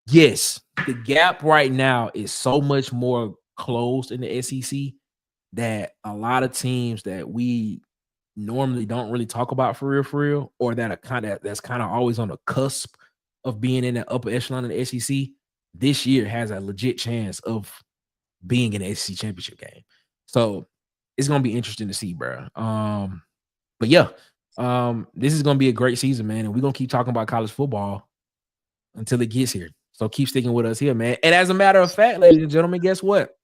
Yes, the gap right now is so much more closed in the SEC that a lot of teams that we normally don't really talk about for real, or that are that's kind of always on the cusp of being in the upper echelon of the SEC, this year has a legit chance of being in the SEC championship game. So it's gonna be interesting to see, bro. But yeah, this is gonna be a great season, man, and we're gonna keep talking about college football until it gets here. So keep sticking with us here, man. And as a matter of fact, ladies and gentlemen, guess what?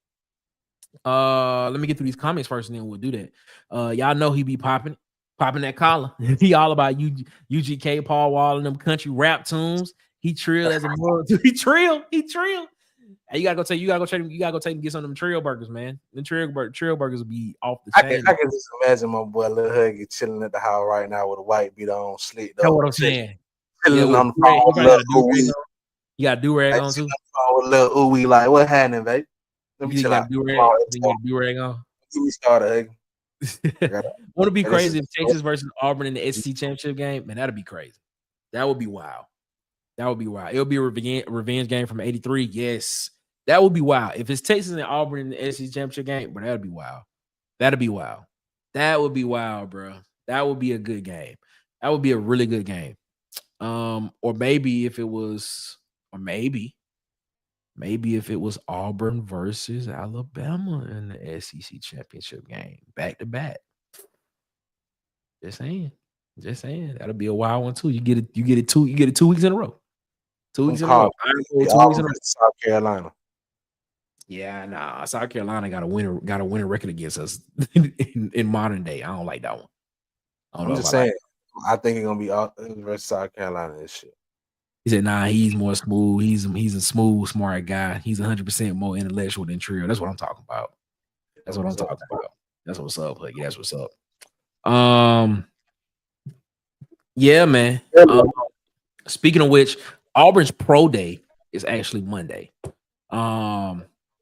Let me get through these comments first, and then we'll do that. Y'all know he be popping that collar. He all about UGK, Paul Wall, and them country rap tunes. He trill as a mug. He trill. Hey, you gotta go take him and get some of them trail burgers, man. The trail burgers will be off the chain. I can just imagine my boy Lil Huggy chilling at the house right now with a white beat on, slick. That's what I'm saying. Chilling on the phone with you got a do-rag on too? With Lil Ooey, like, what happening, babe? Let me chill out. Do-rag on? Get me started, Huggy. Want to be crazy if Texas versus Auburn in the SEC championship game? Man, that'd be crazy. That would be wild. It would be a revenge game from '83. Yes, that would be wild. If it's Texas and Auburn in the SEC championship game, but that'd be wild. That would be wild, bro. That would be a good game. That would be a really good game. Or maybe if it was Auburn versus Alabama in the SEC championship game, back to back. Just saying. That'll be a wild one too. You get it 2 weeks in a row. 2 weeks in a row. 2 weeks in a row. South Carolina. Yeah, nah. South Carolina got a winning record against us in modern day. I don't like that one. I'm just saying. I think it's gonna be Auburn versus South Carolina this shit. He said, "Nah, he's more smooth. He's a smooth, smart guy. He's 100% more intellectual than Trill." That's what I'm talking about. That's what's up, Huggy. That's what's up. Yeah, man. Speaking of which, Auburn's pro day is actually Monday.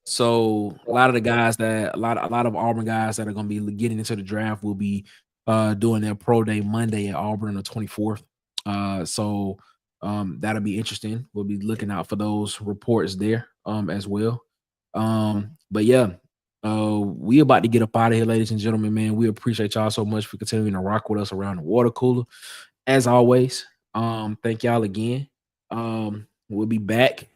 So a lot of Auburn guys that are going to be getting into the draft will be doing their pro day Monday at Auburn on the 24th. So that'll be interesting. We'll be looking out for those reports there as well. But yeah, we about to get up out of here, ladies and gentlemen, man. We appreciate y'all so much for continuing to rock with us around the water cooler. As always, thank y'all again. We'll be back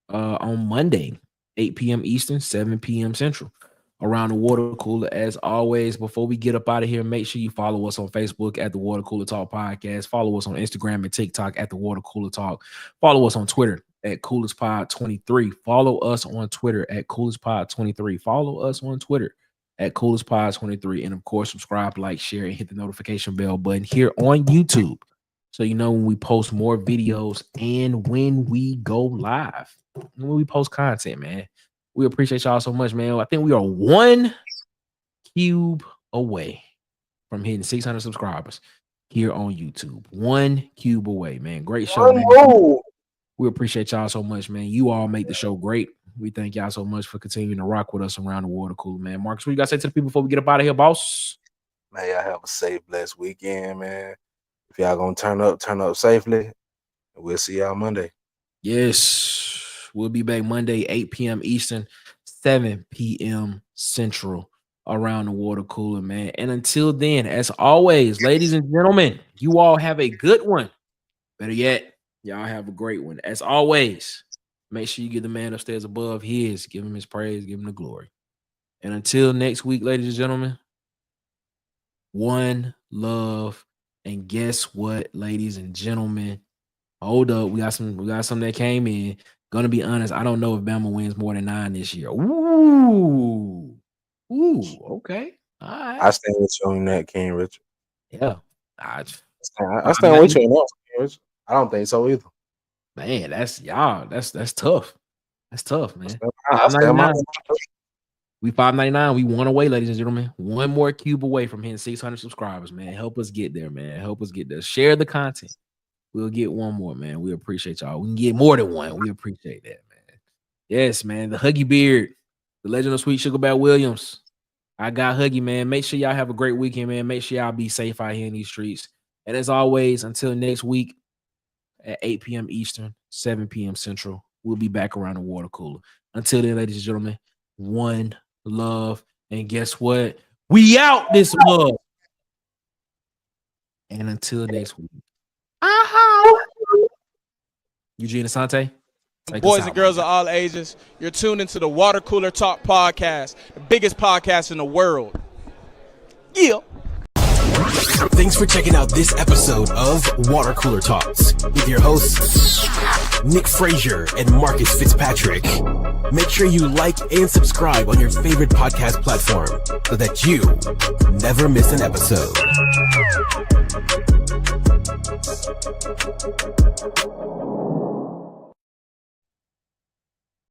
on Monday, 8 p.m. Eastern, 7 p.m. Central, around the water cooler. As always, before we get up out of here, make sure you follow us on Facebook at the Water Cooler Talk Podcast. Follow us on Instagram and TikTok at the Water Cooler Talk. Follow us on Twitter at CoolersPod23. Follow us on Twitter at CoolersPod23. Follow us on Twitter at CoolersPod23. And of course, subscribe, like, share, and hit the notification bell button here on YouTube, so you know when we post more videos and when we go live, when we post content, man. We appreciate y'all so much, man. I think we are 1 cube away from hitting 600 subscribers here on YouTube. 1 cube away, man. Great show, man. We appreciate y'all so much, man. You all make the show great. We thank y'all so much for continuing to rock with us around the water cooler, man. Marcus, what you got to say to the people before we get up out of here, boss? Man, y'all have a safe, blessed weekend, man. If y'all gonna turn up safely. We'll see y'all Monday. Yes. We'll be back Monday, 8 p.m. Eastern, 7 p.m. Central, around the water cooler, man. And until then, as always, ladies and gentlemen, you all have a good one. Better yet, y'all have a great one. As always, make sure you give the man upstairs above his, give him his praise, give him the glory. And until next week, ladies and gentlemen, one love. And guess what, ladies and gentlemen? Hold up, we got some that came in. Gonna be honest, I don't know if Bama wins more than 9 this year. Ooh, okay. All right. I stand with you on that, King Richard. Yeah. I stand with you on that, King Richard. I don't think so either. Man, that's tough. That's tough, man. We $5.99. We one away, ladies and gentlemen. One more cube away from hitting 600 subscribers, man. Help us get there, man. Help us get there. Share the content. We'll get one more, man. We appreciate y'all. We can get more than one. We appreciate that, man. Yes, man. The Huggy Beard, the legend of Sweet Sugarbat Williams. I got Huggy, man. Make sure y'all have a great weekend, man. Make sure y'all be safe out here in these streets. And as always, until next week at 8 p.m. Eastern, 7 p.m. Central, we'll be back around the water cooler. Until then, ladies and gentlemen, one love. And guess what? We out this month. And until next week. Eugene Asante. Boys and girls of all ages, you're tuned into the Water Cooler Talk Podcast, the biggest podcast in the world. Yeah. Thanks for checking out this episode of Water Cooler Talks with your hosts, Nick Frazier and Marcus Fitzpatrick. Make sure you like and subscribe on your favorite podcast platform so that you never miss an episode.